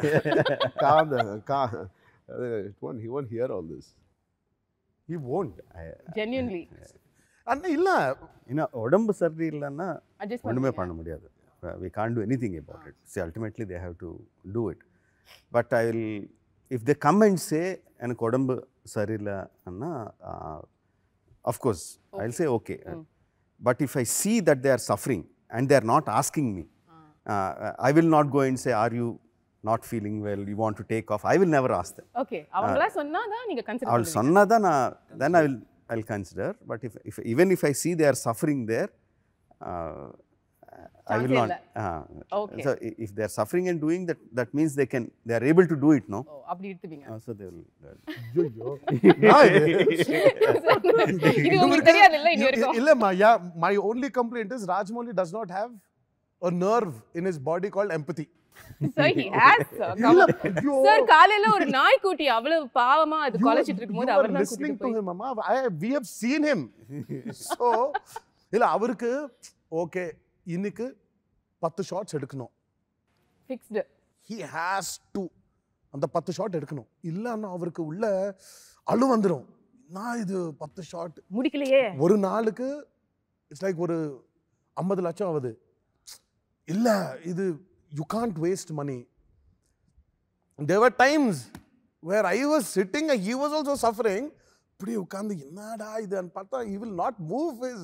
He won't hear all this. He won't. Genuinely. அண்ணா இல்ல உடம்பு சரி இல்லைன்னா Adjust ஒன்றுமே பண்ணுவீங்க. பண்ண முடியாது. We can't do anything about it. See, ultimately they have to do it. But if they come and say எனக்கு உடம்பு சரியில்லைன்னா of course I'll say okay. But if I see that they are suffering and they are not asking me, I will not go and say, are you not feeling well, you want to take off? I will never ask them. Okay, அவங்களா சொன்னாதான் நீங்க consider அவள் சொன்னாதான் then I'll consider. But even if I see they are suffering there, I will not. Okay. So if they are suffering and doing that, that means they are able to do it, no? ஓ அப்படி எடுத்துப்பீங்க. So they will. ஐயோ இது உங்களுக்கு தெரியாது இல்ல இன்னும் இருக்கும். இல்லம்மா, my only complaint is Rajmouli does not have a nerve in his body called empathy. Sir, he has, sir. Come on. Sir, காலையில ஒரு நாய் குட்டி அவ்வளவு பாவமா அது கொலைச்சிட்டு இருக்கும்போது அவர் தான் listening கூட்டிட்டு to போய் him, mama. We have seen him. So இல்ல அவருக்கு ஓகே இன்னைக்கு 10 ஷாட்ஸ் எடுக்கணும். ஃபிக்ஸ்டு. He has to அந்த 10 ஷாட் எடுக்கணும். இல்லன்னா அவருக்கு உள்ள அழு வந்துரும். நான் இது 10 ஷாட் முடிக்கலையே. ஒரு நாளுக்கு இட்ஸ் லைக் ஒரு 50 லட்சம் ஆகுது. இல்ல இது you can't waste money. There were times where I was sitting and he was also suffering. இப்படி உட்கார்ந்து என்னடா இதுன்னு பார்த்தா he will not move his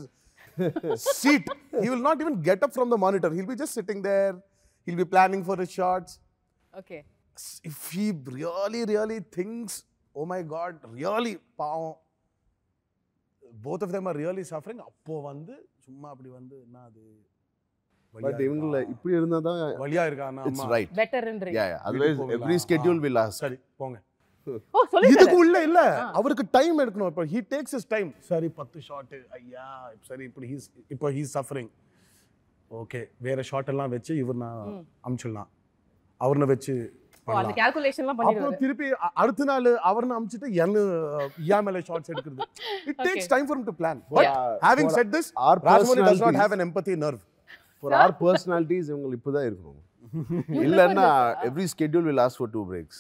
seat. He will not even get up from the monitor. He'll be just sitting there. He'll be planning for his shots. Okay If he really thinks, oh my God, really பாவம், both of them are really suffering. அப்போ வந்து சும்மா அப்படி வந்து என்ன அது but இவங்கள இப்படி இருந்தா தான் வலியா இருக்கானா இட்ஸ் ரைட். பெட்டர்ன்றீங்க. Yeah, otherwise every schedule will ask. சரி போங்க. ஓ சொல்லுங்க. இதுக்கு உள்ள இல்ல அவருக்கு டைம் எடுக்கணும். இப்போ he takes his time. சரி 10 ஷாட் ஐயா சரி இப்போ he suffering. ஓகே வேற ஷாட் எல்லாம் வெச்சு இவர்னா அம்ச்சிடலாம். அவர்ன வெச்சு அந்த கால்குலேஷன்லாம் பண்ணிடுவாரு. அப்புறம் திருப்பி அடுத்த நாள் அவர்ன அம்ச்சிட்டு யா மேல ஷாட்ஸ் எடுக்கிறது. It takes time for him to plan. But having said this, our Rajamouli does not personalities- have an empathy nerve. For our personalities இவங்க இப்பதான் இருக்கணும். இல்லன்னா every schedule will ask for 2 breaks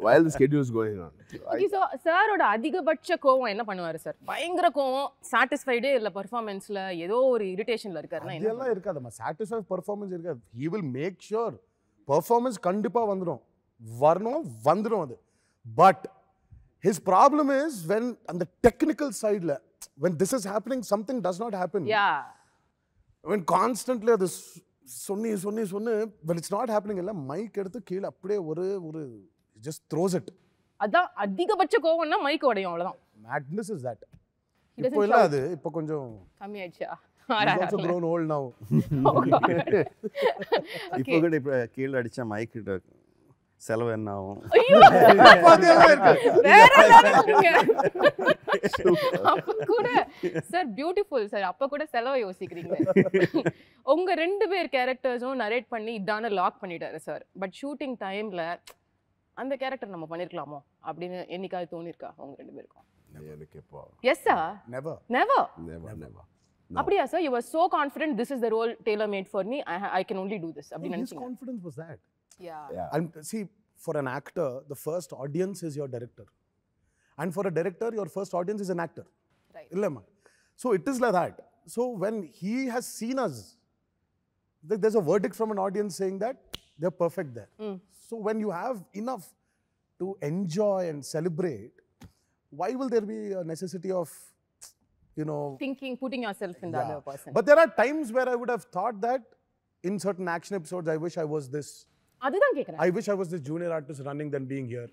while the schedule is going on. Okay so சாரோட அதிகபட்ச கோவம் என்ன பண்ணுவாரு sir? பயங்கர கோவம், சாட்டிஸ்ஃபைடே இல்ல பெர்ஃபார்மன்ஸ்ல ஏதோ ஒரு இரிட்டேஷன்ல இருக்காருன்னா என்ன? இதெல்லாம் இருக்காதம்மா. சாட்டிஸ்ஃபை பெர்ஃபார்மன்ஸ் இருக்காது. he will make sure performance கண்டிப்பா வந்துரும் அது. But his problem is when on the technical side when this is happening something does not happen. Yeah. when constantly அது சொன்னி when it's not happening இல்ல mic எடுத்து கீழ அப்படியே ஒரு just throws it. அதான் அதிகபட்ச கோவம்னா மைக் உடையும் அவ்வளவுதான். madness is that. He doesn't இப்போ இல்ல shout. அது இப்போ கொஞ்சம் கம்மி ஆயிடுச்சா? he's also grown old now. இப்போ கூட இப்போ கீழே அடிச்சா மைக் செலவு என்ன ஆகும்? ஐயோ வேற லெவலுங்க. அப்ப கூட சார் பியூட்டிஃபுல் சார். அப்ப கூட செலவை யோசிக்கிறீங்க. உங்க 2 பேர் கேரக்டர்ஸும் நரேட் பண்ணி இதான லாக் பண்ணிட்டாரு சார். பட் ஷூட்டிங் டைம்ல அந்த கேரக்டர் நம்ம பண்ணிருக்கலாமோ அப்படின்னு என்னைக்காவது தோணிருக்கா உங்க 2 பேருக்கும்? எனக்கு எப்போ எஸ் சார். never never. அப்படியா sir? you were so confident this is the role tailor made for me, I can only do this அப்படின்னு his நினைச்சீங்க? confidence was that. Yeah. And see, for an actor, the first audience is your director. And for a director, your first audience is an actor. Right. Illamma. So it is like that. So when he has seen us, there's a verdict from an audience saying that they're perfect there. So when you have enough to enjoy and celebrate, why will there be a necessity of, Thinking, putting yourself in the other person. But there are times where I would have thought that in certain action episodes, I wish I was this. அதுதான் கேக்குறேன். I wish I was this junior artist running than being here.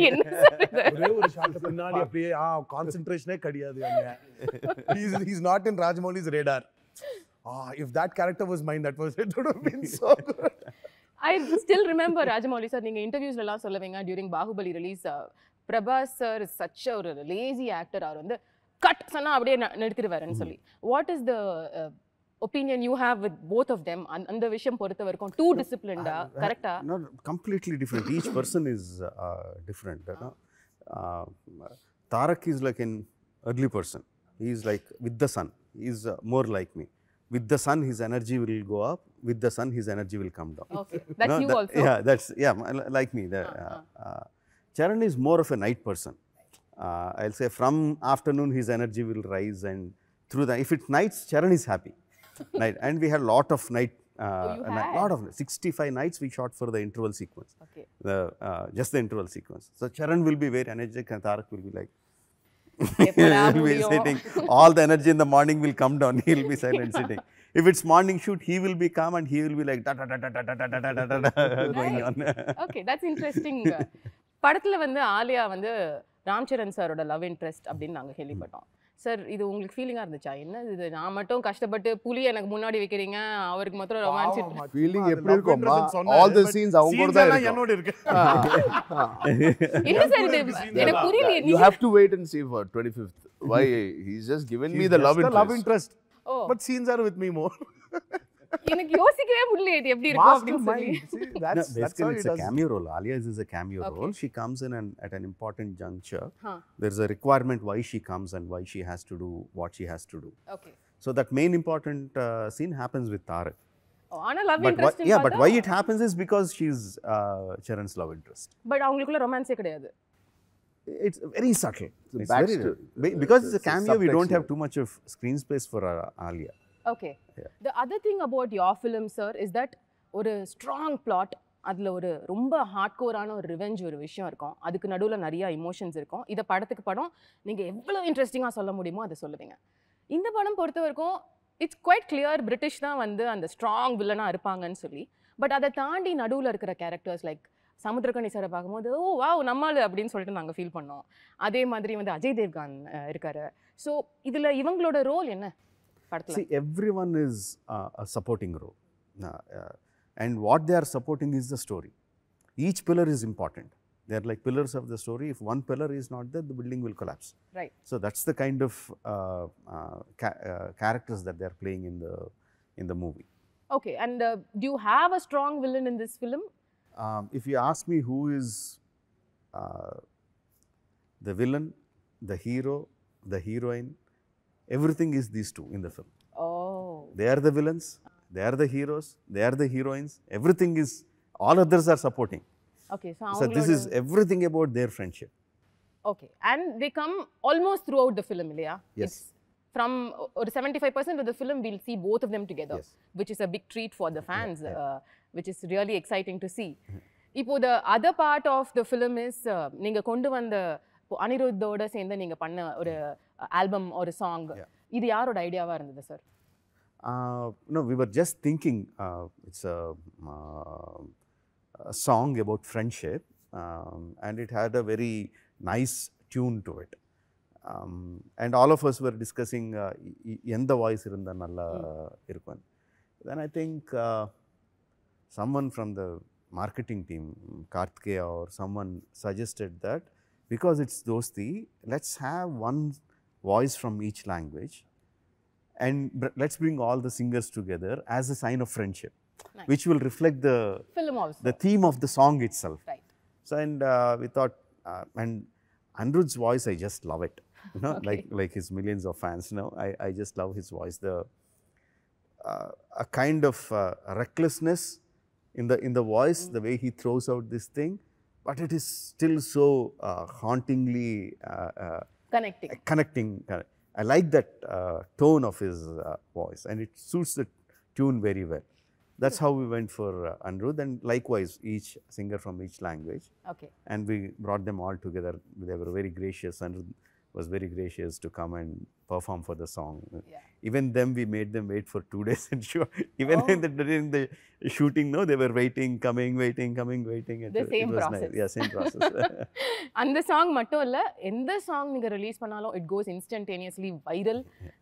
என்ன sir இது? ஒரே ஒரு shot பின்னாடி அப்படியே கான்சென்ட்ரேஷனே கிடையாது அங்க. He's not in Rajamouli's radar. If that character was mine, it would have been so good. I still remember Rajamouli sir, நீங்க இன்டர்வியூஸ்ல எல்லாம் சொல்லுவீங்க during Baahubali release, Prabhas sir is such a lazy actor. அவர் வந்து கட் சொன்னா அப்படியே நிறுத்திடுவாருன்னு சொல்லி. What is the opinion you have with both of them? அந்த விஷயம் பொறுத்த வரைக்கும் too disciplined கரெக்ட்டா? Not completely different. Each person is different. Tarak is like an early person. He is like with the sun. He is more like me. With the sun, his energy will go up. With the sun, his energy will come down. Okay, that's you also. Yeah, that's like me. Charan is more of a night person. I'll say from afternoon his energy will rise, and through the if it's nights, Charan is happy. Night, and we had lot of night. Lot of 65 nights we shot for the interval sequence. Okay. Just the interval sequence. So Charan will be very energetic, and Tarak will be like. எப்படா He'll be முடியும்? sitting. All the energy in the morning will come down. He'll be silent sitting. If it's morning shoot, he will be calm and he will be like da da da da da da da da da da da going on. Okay, that's interesting. படத்துல வந்து ஆலியா வந்து ராம்சரண் சாரோட love interest அப்படின்னு நாங்க கேள்விப்பட்டோம். Sir இது உங்களுக்கு ஃபீலிங்கா இருந்துச்சா? என்ன இது நான் மட்டும் கஷ்டப்பட்டு புலி எனக்கு முன்னாடி வைக்கிறீங்க, அவருக்கு மட்டும் ரொமான்ஸ் ஃபீலிங் எப்படி இருக்கும்மா? all the scenes அவங்க கூட தான் இருக்கு. என்னோட இருக்கு. என்ன சார் இது எனக்கு புரியல. You have to wait and see for 25th. Why? He's just given me the love interest. Oh. But scenes are with me more. எனக்கு யோசிக்கவே முடியல இது எப்படி இருக்கும் அப்படின்னு சொல்லி. Basically, it's a cameo role. Alias is a cameo role. She comes in at an important juncture. There's a requirement why she comes and why she has to do what she has to do. Okay. So that main important scene happens with Tarak. ஆனா love interest But why it happens is because she's Charan's love interest. But அவங்களுக்குள்ள ரொமான்ஸே கிடையாது. It's very subtle. It's backstory. because it's a It's a cameo, we don't subtext have too much of screen space for Alia. Okay. The other thing about your film, sir, is that ஒரு strong plot, அதில் ஒரு ரொம்ப ஹார்ட்கோரான ஒரு revenge ஒரு விஷயம் இருக்கும், அதுக்கு நடுவில் நிறைய இமோஷன்ஸ் இருக்கும். இதை படத்துக்கு படம் நீங்கள் எவ்வளோ இன்ட்ரெஸ்டிங்காக சொல்ல முடியுமோ அதை சொல்லுவீங்க. இந்த படம் பொறுத்த வரைக்கும் இட்ஸ் குவைட் கிளியர் பிரிட்டிஷ் தான் வந்து அந்த ஸ்ட்ராங் வில்லனாக இருப்பாங்கன்னு சொல்லி. பட் அதை தாண்டி நடுவில் இருக்கிற கேரக்டர்ஸ் லைக் சமுத்திரக்கனி சாரை பார்க்கும்போது ஓ வாவ் நம்மால் அப்படின்னு சொல்லிட்டு நாங்கள் ஃபீல் பண்ணோம். அதே மாதிரி வந்து அஜய் தேவ்கான் இருக்காரு. ஸோ இதில் இவங்களோட ரோல் என்ன படத்தில்? See, everyone is a supporting role. And what they are supporting is the story. Each pillar is important. They are like pillars of the story. If one pillar is not there, the building will collapse. Right. So that's the kind of characters that they are playing in the movie. Okay, and do you have a strong villain in this film? If you ask me who is the villain, the hero, the heroine, everything is these two in the film. Oh. They are the villains, they are the heroes, they are the heroines. Everything is, all others are supporting. Okay, So this is everything about their friendship. Okay, and they come almost throughout the film, இல்லையா? Yes. It's from or 75% of the film we'll see both of them together, Yes. which is a big treat for the fans, which is really exciting to see. இப்போ the other part of the film is நீங்க கொண்டு வந்த அனிருத்தோட சேர்ந்து நீங்க பண்ண ஒரு album ஒரு song, இது யாரோட ஐடியாவா இருந்தது sir? No, we were just thinking it's a song about friendship, and it had a very nice tune to it. And all of us were discussing எந்த வாய்ஸ் இருந்தால் நல்லா இருக்கும். Then I think someone from the marketing team, Karthikeya or someone, suggested that because it's Dosti, let's have one voice from each language and let's bring all the singers together as a sign of friendship, Nice. which will reflect Film also. the theme of the song itself. Right. So and we thought, and Anirudh's voice, I just love it. You know, Okay. like his millions of fans. You know, I just love his voice. The a kind of recklessness in the voice, the way he throws out this thing, but it is still so hauntingly Connecting. I like that tone of his voice, and it suits the tune very well. That's how we went for Anirudh, and likewise each singer from each language. Okay. And we brought them all together. They were very gracious. Anirudh was very gracious to come and perform for the song. Yeah. Even them, we made them wait for 2 days and shoot. Even during the shooting, no, they were waiting, coming, waiting. The same was process. Nice. Yeah, same process. அந்த song மட்டும் இல்ல, எந்த song நீங்க release பண்ணாலும் it goes instantaneously viral.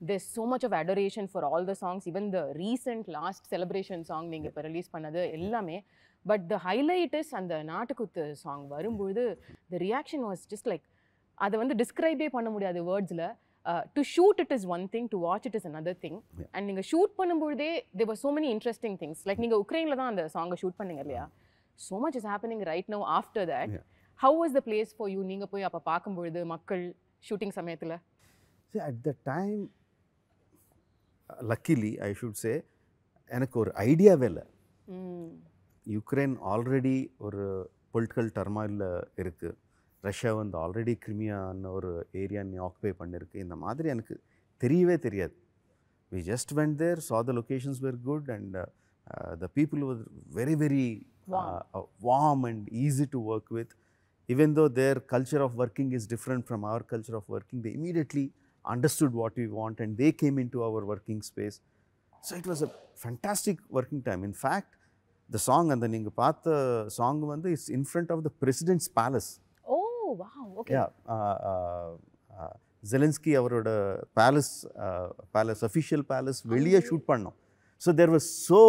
There's so much of adoration for all the songs, even the recent last celebration song நீங்க இப்ப release பண்ணது எல்லாமே. But the highlight is அந்த நாட்டுக்குத்து சாங் வரும்போது the reaction was just like, அதை வந்து describe பண்ண முடியாது வேர்ட்ஸில். To shoot it is one thing, to watch it is another thing. And நீங்கள் ஷூட் பண்ணும்போதே there were so many interesting things. Like நீங்கள் உக்ரைனில் தான் அந்த சாங்கை ஷூட் பண்ணீங்க இல்லையா? so much is happening right now after that. How was the place for you? நீங்கள் போய் அப்போ பார்க்கும்பொழுது மக்கள் ஷூட்டிங் சமயத்தில்? See, at the time, luckily, I should say, எனக்கு ஒரு ஐடியாவே இல்லை. யுக்ரைன் ஆல்ரெடி ஒரு பொலிட்டிக்கல் டர்மாயில் இருக்குது. ரஷ்யா வந்து ஆல்ரெடி கிரிமியான்னு ஒரு ஏரியா ஆக்குபை பண்ணிருக்கு. இந்த மாதிரி எனக்கு தெரியவே தெரியாது. We just went there, saw the locations were good, and the people were very, very warm and easy to work with. Even though their culture of working is different from our culture of working, they immediately understood what we want and they came into our working space. So it was a fantastic working time. In fact, the song and the ninga paatha song vandu is in front of the president's palace. Oh wow, okay. Yeah, Zelensky avaroda palace official palace veliya shoot pannom. So there was so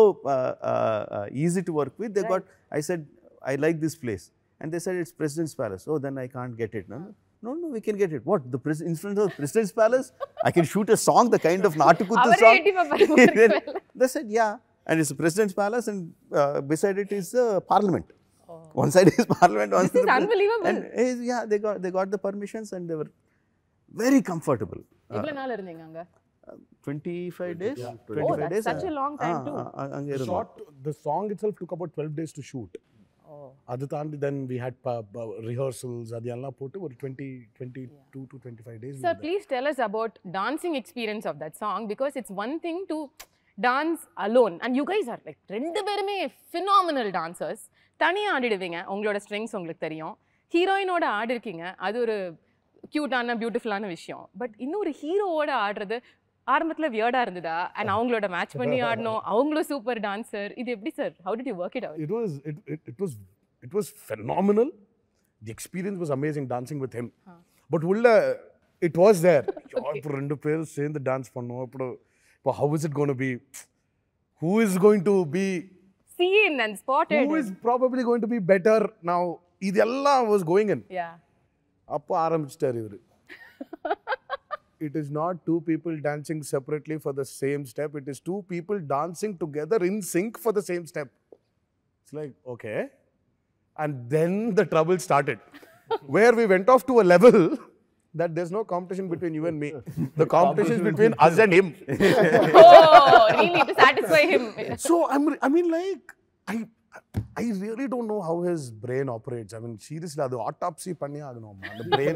easy to work with. They got, I said, I like this place, and they said it's president's palace. Oh, then I can't get it. No, we can get it. What, in front of the president's palace? I can shoot a song, the kind of Natukuttu song. They said, yeah, and it's the president's palace, and beside it is the parliament. One side is parliament, one side is unbelievable. And yeah, they got the permissions, and they were very comfortable. எவ்வளவு நாள் இருந்தீங்க அங்க? 25 days. Yeah, 25 that's days. such a long time too. The song itself took about 12 days to shoot. அது தாண்டி then we had rehearsals அதெல்லாம் போட்டு ஒரு 22 to 25 days. Sir, please tell us about dancing experience of that song, because it's one thing to dance alone and you guys are like ரெண்டு பேருமே phenomenal dancers. தனியா ஆடிடுவீங்க, உங்களோட strengths உங்களுக்கு தெரியும். ஹீரோயினோட ஆடி இருக்கீங்க, அது ஒரு கியூட்டான பியூட்டிஃபுல்லான விஷயம். பட் இன்னொரு ஹீரோவோட ஆடுறது ஆரம்பத்துல வியர்டா இருந்ததா? அண்ட் அவங்களோட மேட்ச் பண்ணி ஆடணும், அவங்களும் சூப்பர் டான்சர். இது எப்படி sir? How did you work it out? It was phenomenal. The experience was amazing dancing with him. But ulla it was there. இப்போ ரெண்டு பேரும் சேர்ந்து டான்ஸ் பண்ணோம். இப்போ how is it going to be? Who is going to be seen and spotted? Who is probably going to be better now? இதெல்லாம் was going in. Yeah. அப்போ ஆரம்பிச்சிட்டாரு இவரு. It is not two people dancing separately for the same step. It is two people dancing together in sync for the same step. It's like, okay. And then the trouble started. Where we went off to a level that there's no competition between you and me. The competition is between us and him. Oh, really? To satisfy him. So, I mean, like, I really don't know how his brain operates. I mean, seriously, அது autopsy பண்ணி ஆகணும். அந்த brain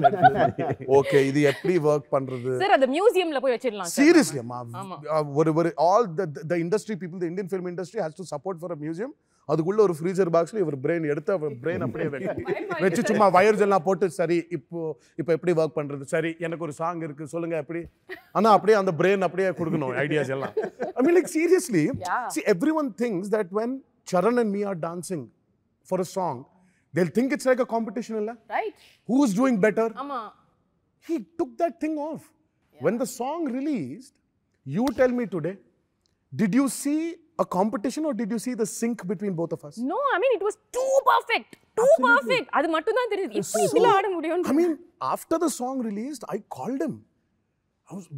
okay, இது எப்படி work பண்றது? Sir, அந்த மியூசியம்ல போய் வச்சிடலாம். Seriously, all the industry people, the Indian film industry has to support for a museum. அதுக்குள்ள ஒரு ஃப்ரீசர் பாக்ஸ்ல இவர் brain எடுத்து அவர் brain அப்படியே வெச்சு சும்மா வயர்ஸ் எல்லாம் போட்டு சரி இப்போ எப்படி work பண்றது? சரி, எனக்கு ஒரு சாங் இருக்கு, சொல்லுங்க எப்படி. ஆனா அப்படியே அந்த brain அப்படியே கொடுக்கணும் ஐடியாஸ் எல்லாம். I mean, like, seriously, see, everyone thinks that when Charan and me are dancing for a song, they'll think it's like a competition, illa? Right. Who's doing better? Ama. He took that thing off. When the song released, you tell me today, did you see a competition or did you see the sync between both of us? No, I mean, it was too perfect. Too perfect. அது மட்டும் தான் தெரியுது. எப்படி இப்படி ஆட முடியும்? I mean, after the song released, I called him.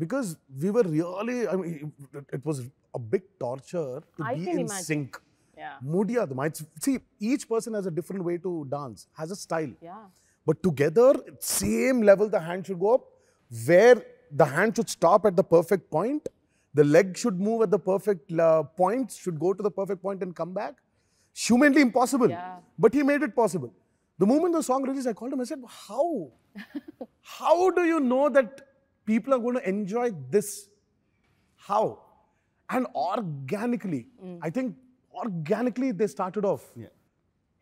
Because we were really, I mean, it was a big torture to be in sync. Yeah. Mudiyadu. See, each person has a different way to dance, has a style. Yeah. But together, same level, the hand should go up. Where the hand should stop at the perfect point, the leg should move at the perfect point, should go to the perfect point and come back. Humanly impossible. Yeah. But he made it possible. The moment the song released, I called him. I said, how? How do you know that people are going to enjoy this? How? And organically, I think organically they started off. Yeah.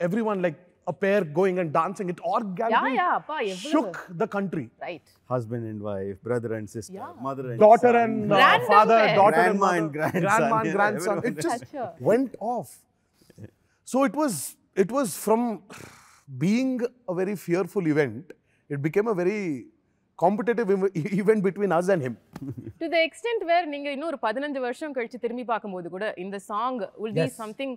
Everyone, like a pair going and dancing. It organically shook the country. Right. Husband and wife, brother and sister, mother and Daughter son, and Random father, way. daughter Grandma and and grandson. grandma and Yeah, grandson. It everyone. just Sure. went off. So it was from being a very fearful event, it became a very competitive event between us and him. To the extent where நீங்க இன்னும் ஒரு 15 வருஷம் கழிச்சு திரும்பி பார்க்கும்போது கூட இந்த song will be something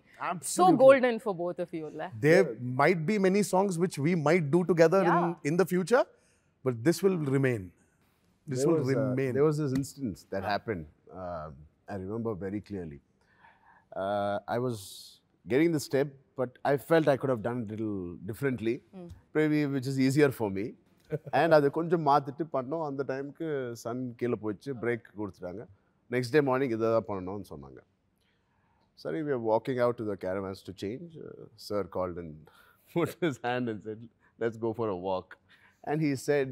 so golden for both of you, இல்ல? There might be many songs which we might do together in the future, but this will remain. This will remain. There was this instance that happened. I remember very clearly. I was getting the step, but I felt I could have done it a little differently, maybe which is easier for me. And அதை கொஞ்சம் மாற்றிட்டு பண்ணோம். அந்த டைமுக்கு Sun கீழே போயிடுச்சு, break கொடுத்துட்டாங்க. Next day morning இதை தான் பண்ணணும்னு சொன்னாங்க. சரி, we are walking out to the caravans to change. Sir called and put his hand and said, let's go for a walk. And he said,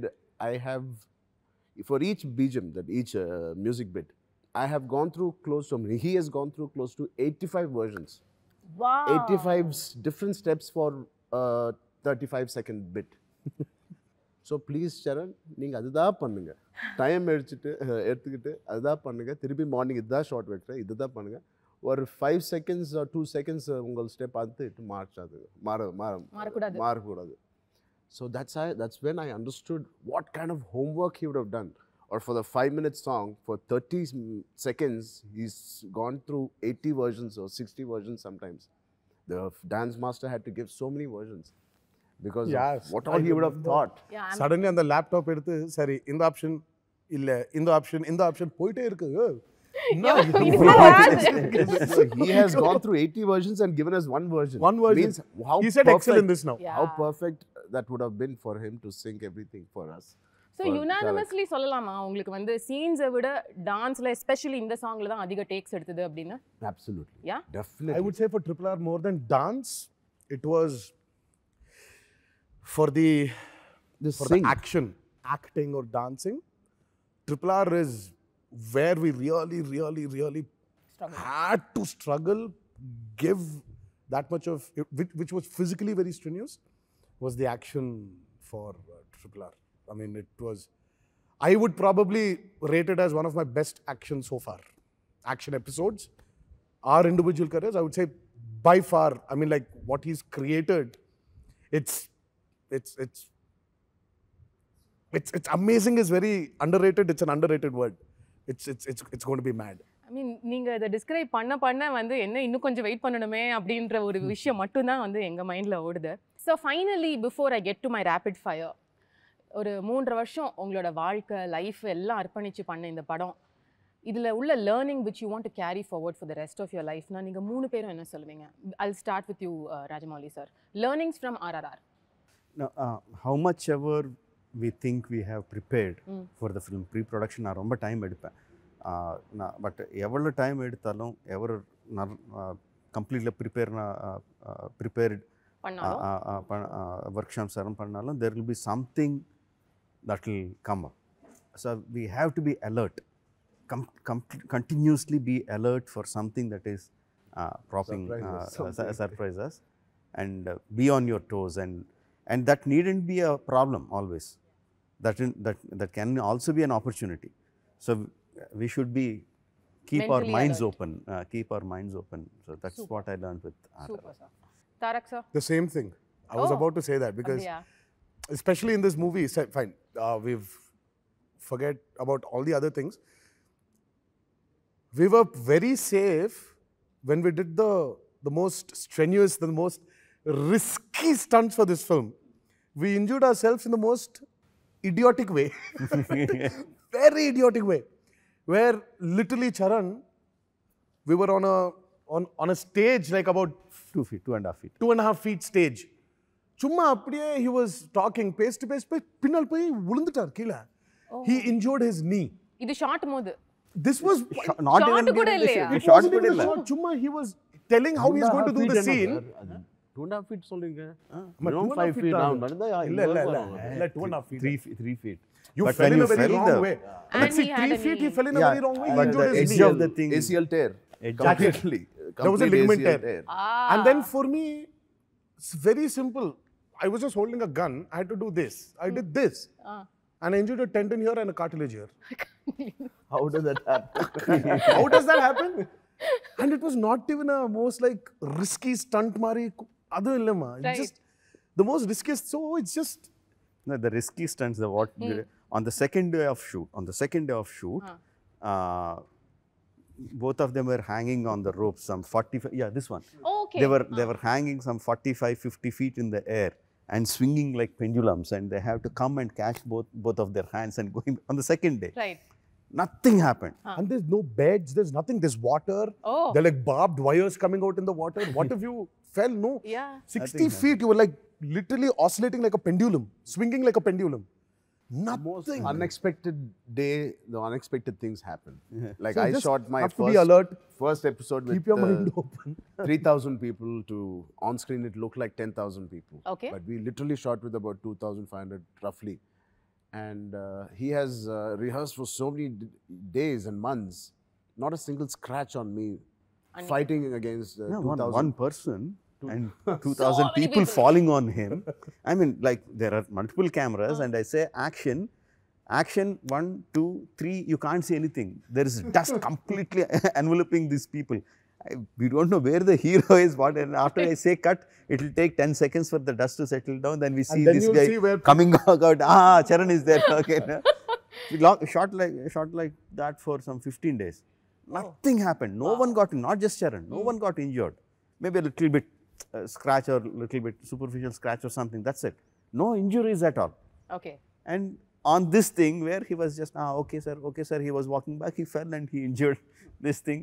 I have, for each BGM, that each music bit, I have gone through close to, he has gone through close to 85 versions. Wow. 85 different steps for a 35-second bit. So please, Charan, நீங்க அதுதான் பண்ணுங்க. Time எடுத்துக்கிட்டு அதுதான் பண்ணுங்க. திருப்பி morning இதுதான் short வைக்கிறேன், இதுதான் பண்ணுங்க. ஒரு 5 seconds or 2 seconds உங்கள் ஸ்டெப் பார்த்து மாறக்கூடாது. So that's when I understood what kind of homework he would have done. Or for the 5-minute song, for 30 seconds, he's gone through 80 versions or 60 versions sometimes. The dance master had to give so many versions. Because of what all he would have thought. Suddenly on the laptop எடுத்து சரி இந்த option இல்ல இந்த option போயிட்டே இருக்கு. No, he has gone through 80 versions and given us one version. Means how he said perfect, excel in this now. How perfect that would have been for him to sync everything for us. So unanimously சொல்லலாமா உங்களுக்கு வந்து சீன்ஸை விட டான்ஸ்ல especially இந்த சாங்ல தான் அதிக tax எடுத்தது அப்படினா? Absolutely. Yeah. Definitely. I would say for RRR more than dance, it was for the sync. acting or dancing, RRR is where we really had to struggle, give that much of, which was physically very strenuous, was the action for RRR. I mean, it was, I would probably rate it as one of my best action so far. Action episodes, our individual careers, I would say by far, I mean, like what he's created, it's amazing is very underrated. It's an underrated word. It's going to be mad. ஐ மீன் நீங்கள் இதை describe பண்ண வந்து என்ன இன்னும் கொஞ்சம் wait பண்ணணுமே அப்படின்ற ஒரு விஷயம் மட்டும்தான் வந்து எங்கள் மைண்டில் ஓடுது. So finally before I get to my rapid fire, ஒரு 3 வருஷம் உங்களோட வாழ்க்கை லைஃப் எல்லாம் அர்ப்பணித்து பண்ண இந்த படம், இதில் உள்ள learning which you want to carry forward for the rest of your லைஃப்னா நீங்கள் 3 பேரும் என்ன சொல்லுவீங்க? I'll start with you Rajamouli sir. Learnings from RRR. Now, how much ever we think we have prepared for the film, pre-production நான் ரொம்ப time எடுப்பேன். But எவ்வளோ time எடுத்தாலும் எவ்வளோ கம்ப்ளீட்லி ப்ரிப்பேர்ட் ஒர்க் ஷாப்ஸ் எல்லாம் பண்ணாலும் there will be something that will come up. So we have to be alert, continuously be alert for something that is propping surprise us, and be on your toes, and that needn't be a problem always. That can also be an opportunity. So we should be keep Mentally our minds alert. open, keep our minds open. So that's Super. what I learned with super sir. Tarak sir. The same thing. I was Oh. about to say that because அப்படியா? especially in this movie, fine, we've forget about all the other things. We were very safe when we did the most strenuous, the most risky stunts for this film. We injured ourselves in the most idiotic way. Very idiotic way. Where literally, Charan, we were on a stage like about 2 feet, 2.5 feet. 2.5 feet stage. சும்மா அப்படியே he was talking, பேசிட்டு பின்னால் போய் விழுந்துட்டார் கீழே. He injured his knee. இது short போது. This was Not Shot even கூட இல்லையா? it shot wasn't கூட even a இல்ல. shot. சும்மா he was telling how he is going to do the scene. 2.5 feet சொல்லுங்க. But Minimum 5 feet down. இல்ல 2.5 feet. 3 feet. You But fell when in you a very fell wrong the- way. And Let's see, he had 3 a feet, he knee. fell in a Yeah, very wrong way. He but injured the his edge knee. of the thing, ACL tear. Exactly. There was a Complete ligament ACL tear. Ah. And then for me, it's very simple. I was just holding a gun. I had to do this. I did this. And I injured a tendon here and a cartilage here. How does that happen? How does that happen? And it was not even a most like risky stunt mari. Adu illamma. It's Right. just the most riskiest. So it's just No, the risky stunts, on the second day of shoot, both of them were hanging on the ropes, some 45, yeah, this one. Okay. They were hanging some 45, 50 feet in the air and swinging like pendulums, and they have to come and catch both of their hands and going on the second day. Right. Nothing happened. and there's no beds, there's nothing, there's water. Oh. They're like barbed wires coming out in the water. What if you fell? No. Yeah. 60 feet, you were like literally oscillating like a pendulum, swinging like a pendulum. Most Nothing. unexpected day, the unexpected things happen. Like So I just shot my have to be alert. first episode with Keep your mind open. 3,000 people to on screen it looked like 10,000 people. Okay. But we literally shot with about 2,500 roughly. And he has rehearsed for so many days and months. Not a single scratch on me. Fighting against No, 2,000. one person and 2,000 people falling on him. I mean, like there are multiple cameras, and I say action, 1, 2, 3, you can't see anything. There is dust completely enveloping these people. We don't know where the hero is, what, and after I say cut, it will take 10 seconds for the dust to settle down. Then we see then this you'll guy see where- coming out. Charan is there. Okay. We shot like that for some 15 days. Nothing happened. No one got, not just Charan, no one got injured. Maybe a little bit scratch or little bit superficial scratch or something. That's it. No injuries at all. Okay. And on this thing where he was just, okay sir, he was walking back, he fell and he injured this thing.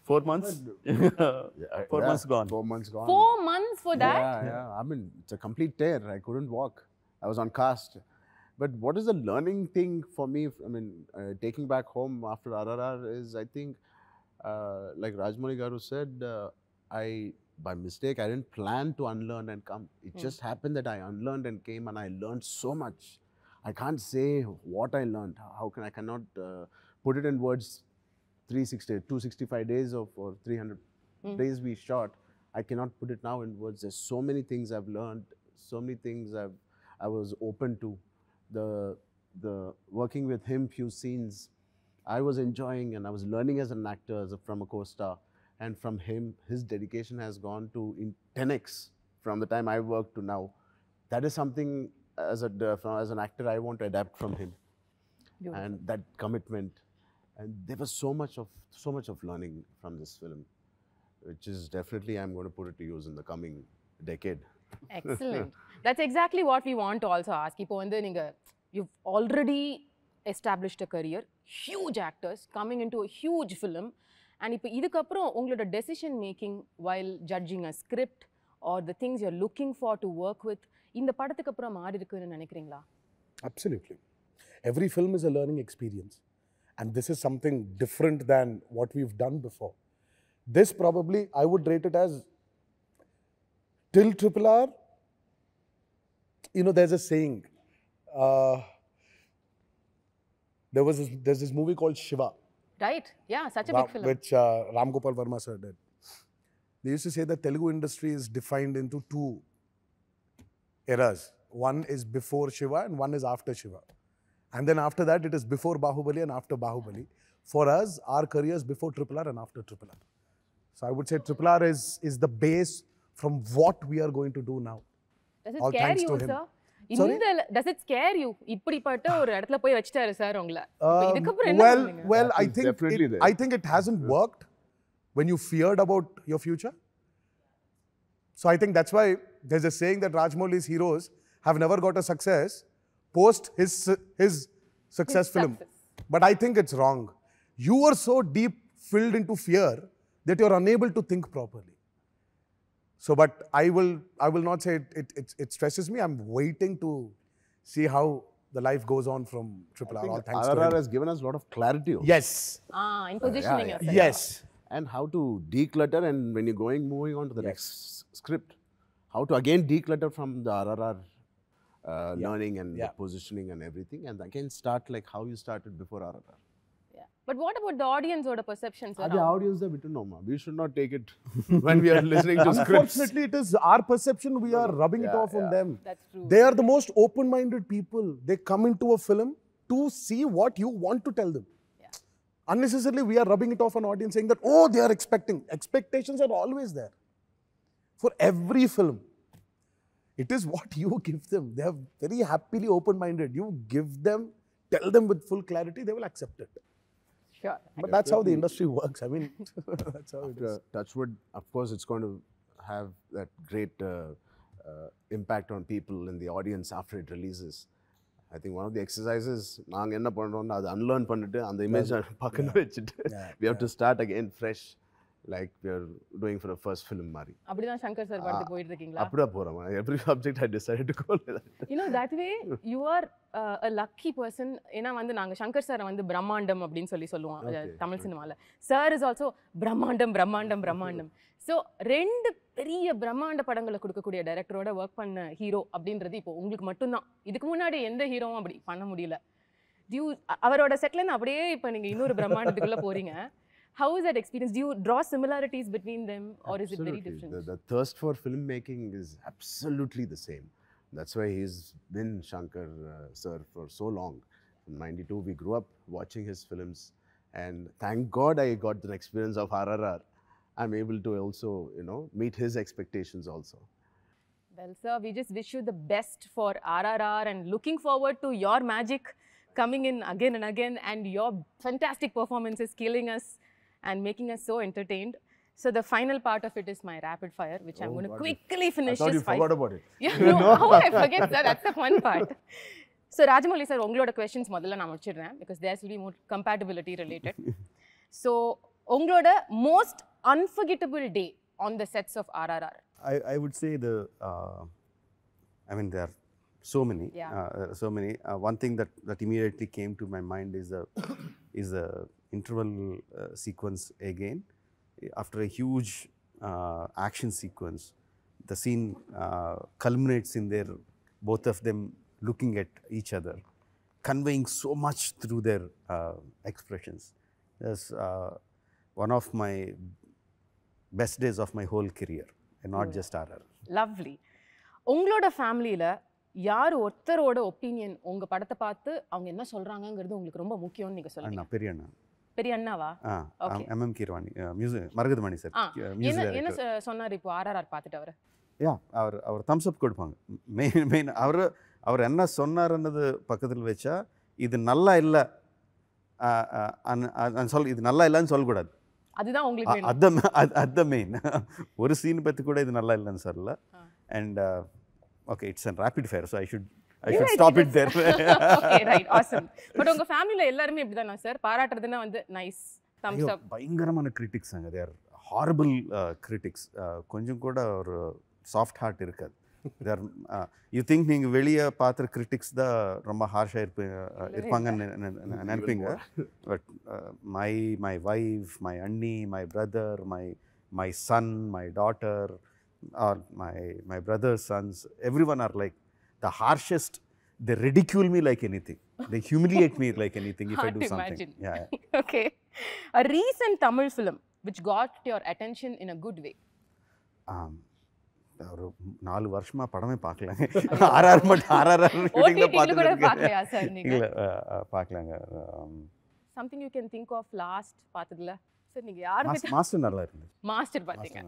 4 months? 4 months gone. 4 months gone. 4 months for that? Yeah. I mean, it's a complete tear. I couldn't walk. I was on cast. But what is the learning thing for me? I mean, taking back home after RRR is, I think, like Rajmouli Garu said, I by mistake. I didn't plan to unlearn and come. It just happened that I unlearned and came, and I learned so much. I can't say what I learned. I cannot put it in words. 265 days or 300 days we shot. I cannot put it now in words. There's so many things I've learned, so many things I was open to. The working with him, few scenes, I was enjoying, and I was learning as an actor, from a co-star. And from him, his dedication has gone to in 10x from the time I worked to now. That is something as an actor I want to adapt from him. Beautiful. And that commitment. And there was so much of learning from this film, which is definitely I'm going to put it to use in the coming decade. Excellent. That's exactly what we want to also ask. இப்போ வந்து you've already established a career, huge actors coming into a huge film, and இப்போ இதுக்கப்புறம் உங்களோட decision making while judging a script or the things you're looking for to work with இந்த படத்துக்கு அப்புறம் மாறி இருக்குன்னு நினைக்கிறீங்களா? Absolutely. Every film is a learning experience. And this is something different than what we've done before. This probably, I would rate it as, till RRR, there's a saying. There's this movie called Shiva. Right? Yeah, such a big film. Which Ram Gopal Verma sir did. They used to say that Telugu industry is defined into two eras. One is before Shiva and one is after Shiva. And then after that, it is before Bahubali and after Bahubali. For us, our career is before RRR and after RRR. So I would say RRR is the base from what we are going to do now. Does it All scare thanks you, to him. sir? Sorry? Does it scare you? இப்படிப்பட்ட ஒரு இடத்துல போய் வச்சிட்டாரு sir உங்களை. இதுக்கப்புறம் என்ன பண்ணுவீங்க? Well, I That is think definitely there. I think it hasn't worked when you feared about your future. So I think that's why there's a saying that Rajmouli's heroes have never got a success post his success film. But I think it's wrong. You are so deep filled into fear that you're unable to think properly. So, but I will not say it stresses me. I'm waiting to see how the life goes on from RRR. All thanks to RRR him. has given us a lot of clarity also. Yes. In positioning yourself. Yes. And how to declutter, and when you're moving on to the next script, how to again declutter from the RRR learning and the positioning and everything, and again start like how you started before RRR. Yeah. But what about the audience or the perceptions? The audience we don't know, ma. We should not take it when we are listening to scripts. Unfortunately, it is our perception. We are rubbing it off on them. That's true. They are the most open-minded people. They come into a film to see what you want to tell them. Unnecessarily, we are rubbing it off on audience, saying that, oh, they are expecting. Expectations are always there. For every film, it is what you give them. They are very happily open-minded. You give them, tell them with full clarity, they will accept it. Sure. But that's how the industry works. I mean, that's how it is. Touchwood, of course, it's going to have that great impact on people in the audience after it releases. I think one of the exercises, நாங்க என்ன பண்றோம்னா அது unlearn பண்ணிட்டு அந்த image பக்கத்துல வச்சிட்டு we have to start again fresh, like we are doing for the first film மாதிரி. அப்படிதான் சங்கர் சார் படத்துக்கு போயிட்டு இருக்கீங்களா? அப்படியே போறோம். Every subject I decided to go like that. That way you are a lucky person. ஏன்னா வந்து நாங்க சங்கர் சாரை வந்து பிரம்மாண்டம் அப்படின்னு சொல்லுவோம் தமிழ் சினிமால. சார் இஸ் ஆல்சோ பிரம்மாண்டம். ஸோ 2 பெரிய பிரம்மாண்ட படங்களை கொடுக்கக்கூடிய டைரக்டரோட ஒர்க் பண்ண ஹீரோ அப்படின்றது இப்போ உங்களுக்கு மட்டும்தான். இதுக்கு முன்னாடி எந்த ஹீரோவும் அப்படி பண்ண முடியல. அவரோட செட்லேருந்து அப்படியே இப்போ நீங்கள் இன்னொரு பிரம்மாண்டத்துக்குள்ள போறீங்க. How is that experience? Do you draw similarities between them, or is it very different? The thirst for filmmaking is absolutely the same. That's why he's been Shankar sir for so long. From 92, we grew up watching his films, and thank God I got the experience of RRR. I'm able to also, meet his expectations also. Well, sir, we just wish you the best for RRR and looking forward to your magic coming in again and again, and your fantastic performances killing us and making us so entertained. So the final part of it is my rapid fire, which I'm going to quickly finish. I thought you forgot about it. Yeah, no, how I forget, sir? That's the fun part. So Rajamouli sir, உங்களோட questions முதல்ல நான் முடிச்சிடுறேன் because there will be more compatibility related. So உங்களோட most unforgettable day on the sets of RRR? I would say there are so many. So many. One thing that immediately came to my mind is the interval sequence again. After a huge action sequence. The scene culminates in their both of them looking at each other, conveying so much through their expressions. That's one of my best days of my whole career, and not just RR. Lovely. உங்களோட ஃபேமிலியில் யார் ஒருத்தரோட opinion உங்கள் படத்தை பார்த்து அவங்க என்ன சொல்கிறாங்கங்கிறது உங்களுக்கு ரொம்ப முக்கியம்னு நீங்கள் சொல்லுங்க. அண்ணா, பெரிய அண்ணா. பெரிய அண்ணாவா? MM Keeravani, music Maragathamani sir. என்ன சொன்னார் இப்போ ஆர்ஆர்ஆர் பார்த்துட்டு அவர்? அவர் தம்ஸ் அப் கொடுப்பாங்க. மெயின் அவர் என்ன சொன்னார்ன்றது பக்கத்தில் வச்சா, இது நல்லா இல்லை இது நல்லா இல்லைன்னு சொல்லக்கூடாது. அதுதான் உங்களுக்கு அது மெயின். ஒரு சீன் பற்றி கூட இது நல்லா இல்லைன்னு சொல்லல. And okay, it's an rapid fire, so I should stop it there. Okay, right, awesome. But உங்க ஃபேமிலில எல்லாரும் இப்படிதானா சார்? பாராட்டுறதுன்னா வந்து நைஸ், தம்ஸ் அப். பயங்கரமான கிரிட்டிக்ஸ் அங்க. தேர் ஹாரிபிள் கிரிட்டிக்ஸ். கொஞ்சம் கூட ஒரு சாஃப்ட் ஹார்ட் இருக்காது. தேர் யூ திங்க் நீங்கள் வெளியே பார்த்துற கிரிட்டிக்ஸ் தான் ரொம்ப ஹார்ஷாக இருப்பாங்கன்னு நினைப்பீங்க. பட் மை வைஃப், மை அண்ணி, my brother, my son, my daughter, or my brother's sons, everyone are like the harshest. They ridicule me like anything. They humiliate me like anything if I do something. Yeah. Okay. A recent Tamil film which got your attention in a good way. ஒரு 4 வருஷமா படமே பார்க்கல. RR ஷூட்டிங்ல பார்க்கலையா sir நீங்க? இல்ல, பார்க்கலங்க. Something you can think of last பார்த்ததுல sir நீங்க யாருக்கு? மாஸ்டர் நல்லா இருந்துச்சு. மாஸ்டர் பாத்தீங்க?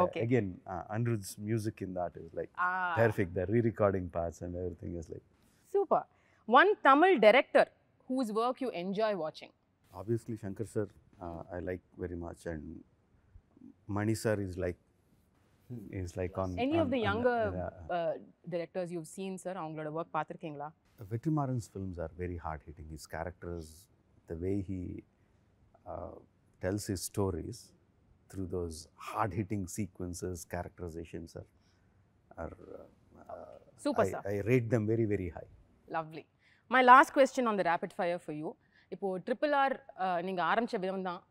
Okay. Again, Anirudh's music in that is like perfect. The re-recording parts and everything is like super. One Tamil director whose work you enjoy watching? Obviously Shankar sir, I like very much, and Mani sir is like on any of the younger directors you've seen sir, avangaloda work paathirkeenga? Vetrimaran's films are very hard hitting. His characters, the way he tells his stories through those hard hitting sequences, characterizations are super sir. I rate them very, very high. Lovely. My last question on the rapid fire for you. இப்போ RRR நீங்க ஆரம்பிச்ச விதம் தான்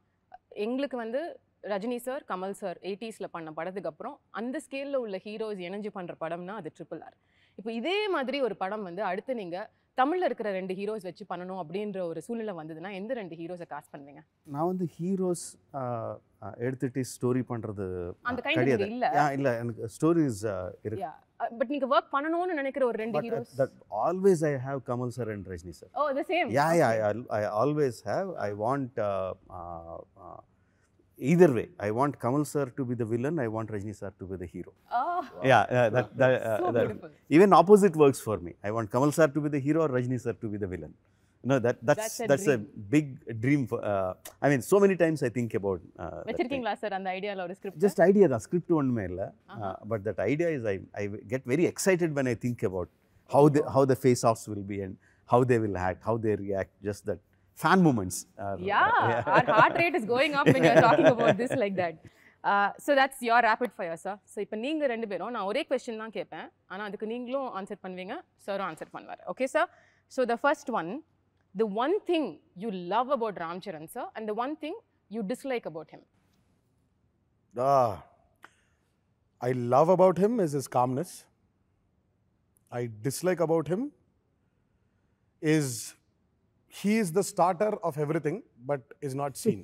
எங்களுக்கு வந்து Rajini sir, Kamal sir 80ஸ்ல பண்ண படத்துக்கு அப்புறம் அந்த ஸ்கேல்ல உள்ள ஹீரோஸ் இணைஞ்சு பண்ற படம்னா அது RRR. இப்போ இதே மாதிரி ஒரு படம் வந்து அடுத்து நீங்க தமிழ்ல இருக்கிற 2 ஹீரோஸ் வச்சு பண்ணணும் அப்படின்ற ஒரு சூழ்நிலை வந்ததுன்னா எந்த 2 ஹீரோஸை காஸ்ட் பண்ணுவீங்க? நான் வந்து ஹீரோஸ் எடுத்துட்டு ஸ்டோரி பண்றது அந்த கைண்ட் இல்ல எனக்கு ஸ்டோரிஸ் இருக்கு. பட் நீங்க வர்க் பண்ணனும்னு நினைக்கிற ஒரு 2 heroes? That always I have Kamal sir and Rajni sir. Oh, the same. I always have. I want either way. I want Kamal sir to be the villain. I want Rajni sir to be the hero. Oh. So beautiful. Even opposite works for me. I want Kamal sir to be the hero or Rajni sir to be the villain. No, that's a big dream for, I mean, so many times I think about வெச்சிருக்கீங்களா sir அந்த ஐடியால ஒரு script? Just idea, the script ஒண்ணுமே இல்ல. But that idea is I get very excited when I think about how the face offs will be and how they will act, how they react, just that fan moments. Our heart rate is going up when you are talking about this like that. So that's your rapid fire sir. So இப்போ நீங்க ரெண்டு பேரும் நான் ஒரே question தான் கேட்பேன். ஆனா அதுக்கு நீங்களும் ஆன்சர் பண்ணுவீங்க, சரும் ஆன்சர் பண்ணுவார். Okay sir? So the first one, the one thing you love about Ram Charan sir and the one thing you dislike about him? I love about him is his calmness. I dislike about him is he is the starter of everything but is not seen.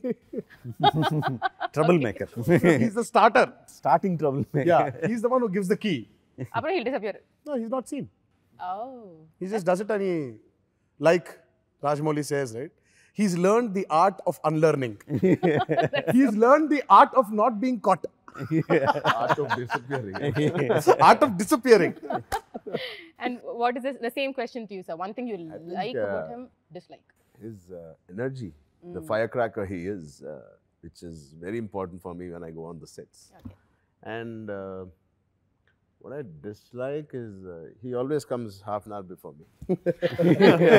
Troublemaker. He's the starter. Starting troublemaker. Yeah, he's the one who gives the key. அப்புறம் he'll disappear. No, he's not seen. Oh. He just does it and he, like Rajmouli says, right? He's learned the art of unlearning. He's learned the art of not being caught. Art of disappearing. Art of disappearing. And what is this, the same question to you sir? One thing you like about him, dislike? His energy, the firecracker he is, which is very important for me when I go on the sets. Okay. And what I dislike is he always comes half an hour before me.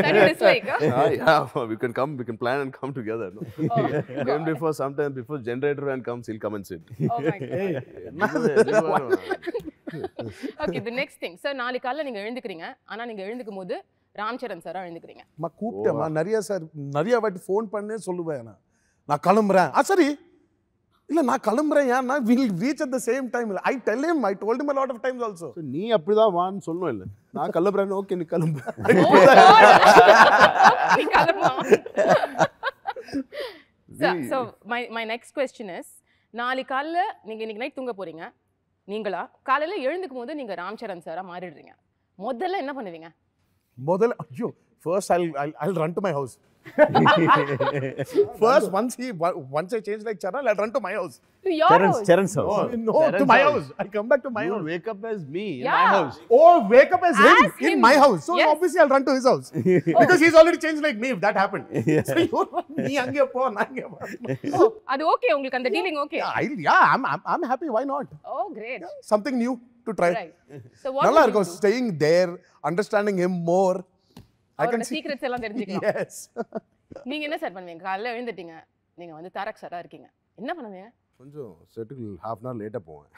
That you dislike, huh? Yeah, we can plan and come together. No? Even before, sometimes before generator van comes, he'll come and sit. Oh my god. Okay, the next thing. Sir, நாளைக்கு காலையில நீங்க எழுந்துக்கிறீங்க. ஆனா நீங்க எழுந்துக்கும்போது ராம்சரண் சாரா எழுந்துக்கிறீங்க. கூப்பிட்டேம்மா நிறைய sir, நிறைய வாட்டி phone பண்ணே சொல்லுவேன் நான் கிளம்புறேன். சரி இல்ல நான் கிளம்புறேன் ஏன்னா we'll reach at the same time. I tell him, I told him a lot of times also. So, நீ அப்படிதான் வான்னு சொல்லணும் இல்லை நான் கிளம்புறேன்னு ஓகே நீ கிளம்பு நீ கிளம்பலாம். So my next question is, நாளைக்கு காலைல நீங்க இன்னைக்கு நைட் தூங்க போறீங்க, நீங்களா காலையில எழுந்துக்கும் போது நீங்க ராம் சரண் சாரா மாறிடுறீங்க, முதல்ல என்ன பண்ணுவீங்க? முதல்ல ஐயோ first I'll run to my house. First, once I change like Charan, I'll run to my house. To your house? Charan's house. No, to my house. I come back to my You'll house. wake up as me in Yeah. my house. Oh, wake up as him As in him. my house. So Yes. obviously I'll run to his house because he's already changed like me. If that happened, so you நீ அங்கே போ நான் இங்கே போ. Oh, அது okay உங்களுக்கு அந்த dealing okay? I'm happy. Why not? Oh, great. Something new to try. Right. So what நல்லா will you இருக்கும் do? staying there, understanding him more. I can அவரோட see. சீக்ரெட்ஸ் எல்லாம் தெரிஞ்சுக்கலாம். Yes. நீங்க என்ன சார் பண்ணுவீங்க? காலையில எழுந்துட்டீங்க, நீங்க வந்து தாரக் சாரா இருக்கீங்க, என்ன பண்ணுவீங்க? கொஞ்சம் செட்டுக்கு ஹாஃப் அன் ஹவர் லேட்டாக போவேன்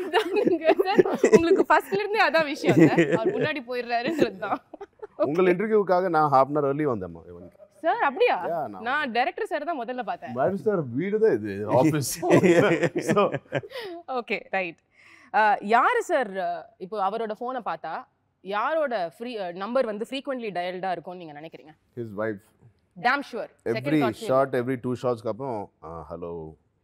இதானுங்க சார், உங்களுக்கு ஃபர்ஸ்ட்ல இருந்தே அதான் விஷயம் சார், அவர் முன்னாடி போயிடுறாருன்றது தான். உங்கள் இன்டர்வியூக்காக நான் ஹாஃப் அன் ஹவர் early வந்தேம்மா இவனுக்கு சார் அப்படியா? Yeah, நான் டைரக்டர் சார் தான் முதல்ல பார்த்தேன். பாரு சார் வீடு தான் இது ஆஃபீஸ் ஸோ ஓகே ரைட். யாரு சார் இப்போ அவரோட ஃபோனை பார்த்தா யாரோட நம்பர் வந்து ஃப்ரீக்வென்ட்லி டயல்டா இருக்கும்னு நீங்க நினைக்கிறீங்க? his wife Damn sure. every shot every 2 shots க்கு அப்புறம் hello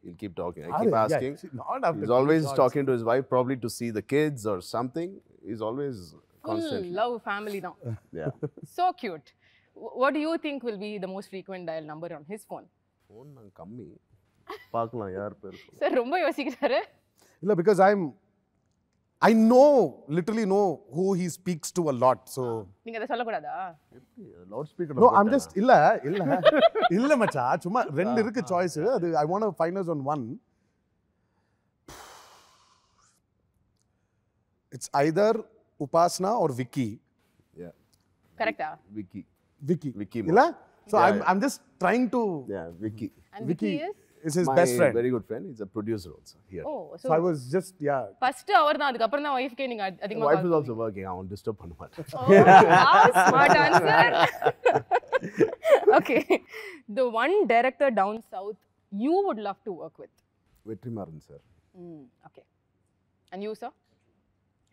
he'll keep talking I keep asking Not after he's always talking to his wife probably to see the kids or something he's always full constantly love family தான். yeah So cute. What do you think will be the most frequent dial number on his phone? phone நான் கம்மி பார்க்கலாம் யார் பேர் sir ரொம்ப யோசிக்கிறாரு. இல்ல because I literally know who he speaks to a lot. So நீங்க அத சொல்ல கூடாதா? Loud speaker no, I'm just இல்ல மச்சா சும்மா ரெண்டு இருக்கு சாய்ஸ் அது I want to find us on one. It's either Upasna or Vicky. yeah கரெக்ட்டா? Vicky இல்ல so Yeah, I'm just trying to yeah Vicky And Vicky is his my best friend. very good friend he's a producer also here oh So so I was just first அவர் தான், அதுக்கு அப்புறம் தான் வைஃப்கே நீங்க அதிகமா wife is also working I won't disturb பண்ண மாட்டேன் How smart answer. Okay. The one director down south you would love to work with. Vetrimaaran sir Okay. And you sir?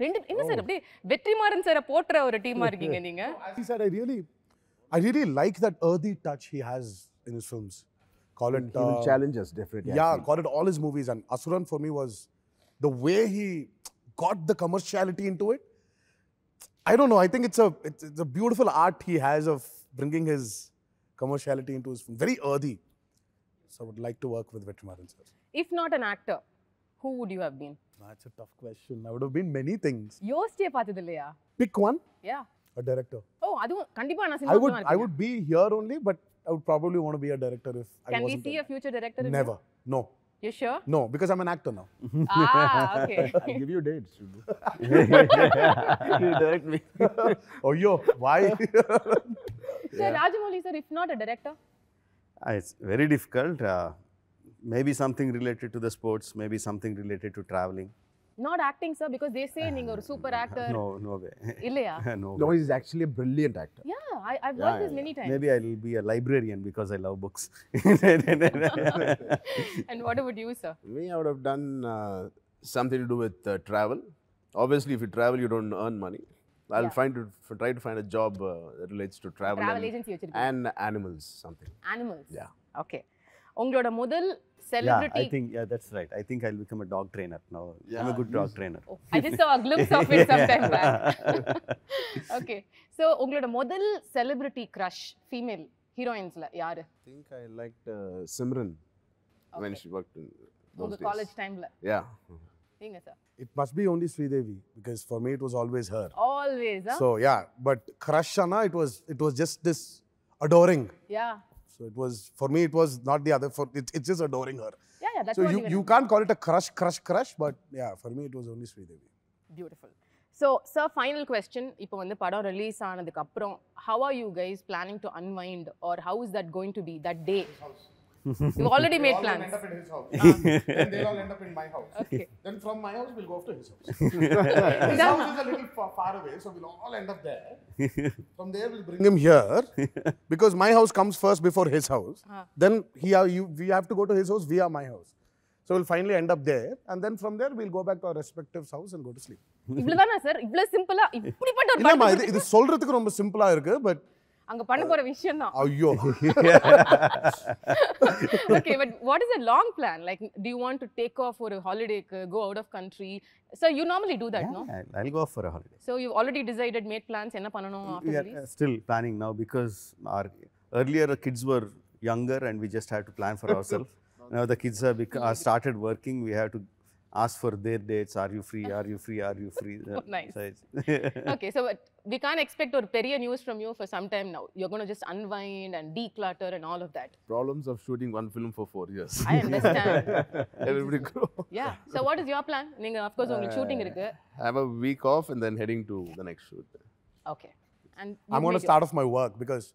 ரெண்டு என்ன சார் அப்படியே வெற்றிமாறன் சாரை போட்ற ஒரு டீமா இருக்கீங்க நீங்க? as he said I really like that earthy touch he has in his films. Call it he will challenge us definitely yeah, call it all his movies, and Asuran for me was the way he got the commerciality into it. I don't know. I think it's a beautiful art he has of bringing his commerciality into his film. Very earthy. So I would like to work with Vetrimaran sir. If not an actor, who would you have been? That's a tough question. I would have been many things. யோசிச்சே பார்த்தது இல்லையா? Pick one. Yeah. A director. Oh, அதுவும் கண்டிப்பா நான் I cinema would be here only, but I would probably want to be a director if I Can we wasn't. see a future director in Never. No. you? You sure? No, because I'm an actor now. Okay. I'll give you dates You direct me. Oh, yo, why? Sir, Rajamouli sir, if not a director? It's very difficult. Maybe something related to the sports, maybe something related to traveling. Not acting sir, because they say நீங்க ஒரு super actor. No way. இல்லையா? No no way. he's actually a brilliant actor Yeah, I've worked this many times. Maybe I'll be a librarian because I love books. And what about you sir? me I would have done something to do with travel obviously if you travel you don't earn money I'll Yeah. try to find a job that relates to travel Travel and, agency வச்சிருக்கீங்க. and animals something Animals. Yeah. Okay. உங்களோட முதல் Yeah, celebrity. I think that's right. I think I'll become a dog trainer now. I'm a good dog trainer. Oh, I just saw a glimpse of it sometime back. Okay. So உங்களோட முதல் celebrity crush female heroinesல யாரு? I think I liked Simran when she worked in those உங்க days college டைம்ல. yeah நீங்க sir? It must be only Sridevi because for me it was always her. Always, huh? So yeah, but crush Anna, it was just this adoring. Yeah. So it was for me it was not the other. It's just adoring her. Yeah, that's So what you can't call it a crush, but yeah, for me it was only Sridevi. Beautiful. So, sir, final question. இப்போ வந்து படம் release ஆனதுக்கு அப்புறம் how are you guys planning to unwind or how is that going to be that day? You've already made All plans. end up in his house. Then they'll all end up in my house. Okay. Then from my house, we'll go off to his house. His house is a little far away, so we'll all end up there. From there, we'll bring him here because my house comes first before his house. Then we have to go to his house via my house. So we'll finally end up there, and then from there we'll go back to our respective house and go to sleep. இவ்வளவுதானா sir? இவ்வளவு சிம்பிளா இப்படிப்பட்ட ஒரு இல்லம்மா படம் இது சொல்றதுக்கு ரொம்ப சிம்பிளா இருக்கு, பட் அங்க பண்ண போற விஷயம் தான். ஐயோ. Okay, but what is a long plan? Like, do you want to take off for a holiday, go out of country? So you normally do that, no? I'll go for a holiday. So you've already decided, made plans, என்ன பண்ணனும் after We are release? still planning now because our earlier kids were younger and we just had to plan for ourselves. Now the kids are started working. We have to ask for their dates. Are you free? Are you free? Are you free? Oh, nice. So it's Okay, so but we can't expect or பெரிய news from you for some time now. You're going to just unwind and declutter and all of that. Problems of shooting one film for 4 years. I understand. Everybody grow. Yeah. So what is your plan? நீங்க of course உங்களுக்கு shooting இருக்கு. Have a week off and then heading to the next shoot. Okay. And I'm going to start off my work because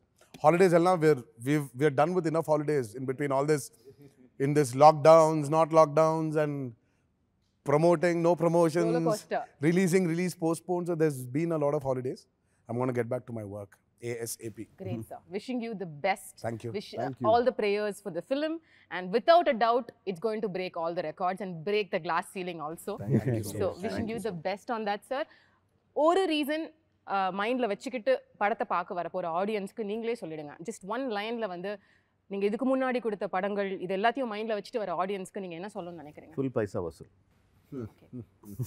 holidays all now we're done with enough holidays in between all this, in this lockdowns, not lockdowns, and promoting, no promotions, Roller coaster. release, postpone. So there's been a lot of holidays. I'm going to get back to my work ASAP. Great, sir. Wishing you the best. Thank you. Wish Thank you. all the prayers for the film, and without a doubt, it's going to break all the records and break the glass ceiling also. Thank you so So much. wishing you the best on that, sir. ஒரு reason மைண்டில் வச்சுக்கிட்டு படத்தை பார்க்க வரப்போகிற ஆடியன்ஸ்க்கு நீங்களே சொல்லிடுங்க. Just one லைனில் வந்து நீங்கள் இதுக்கு முன்னாடி கொடுத்த படங்கள் இது எல்லாத்தையும் மைண்டில் வச்சுட்டு வர ஆடியன்ஸ்க்கு நீங்கள் என்ன சொல்லணும்னு நினைக்கிறீங்க? full paisa vasool.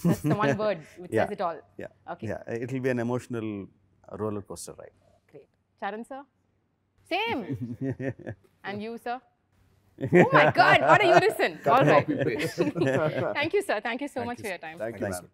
That's the one word which Yeah. says it all. Yeah. Okay. Yeah. It will be an emotional roller coaster ride. Great. Charan, sir? Same. And you, sir? Oh my God, what a unison. All right. Copy paste. Thank you, sir. Thank you so much for your time. Thank you, Thank ma'am.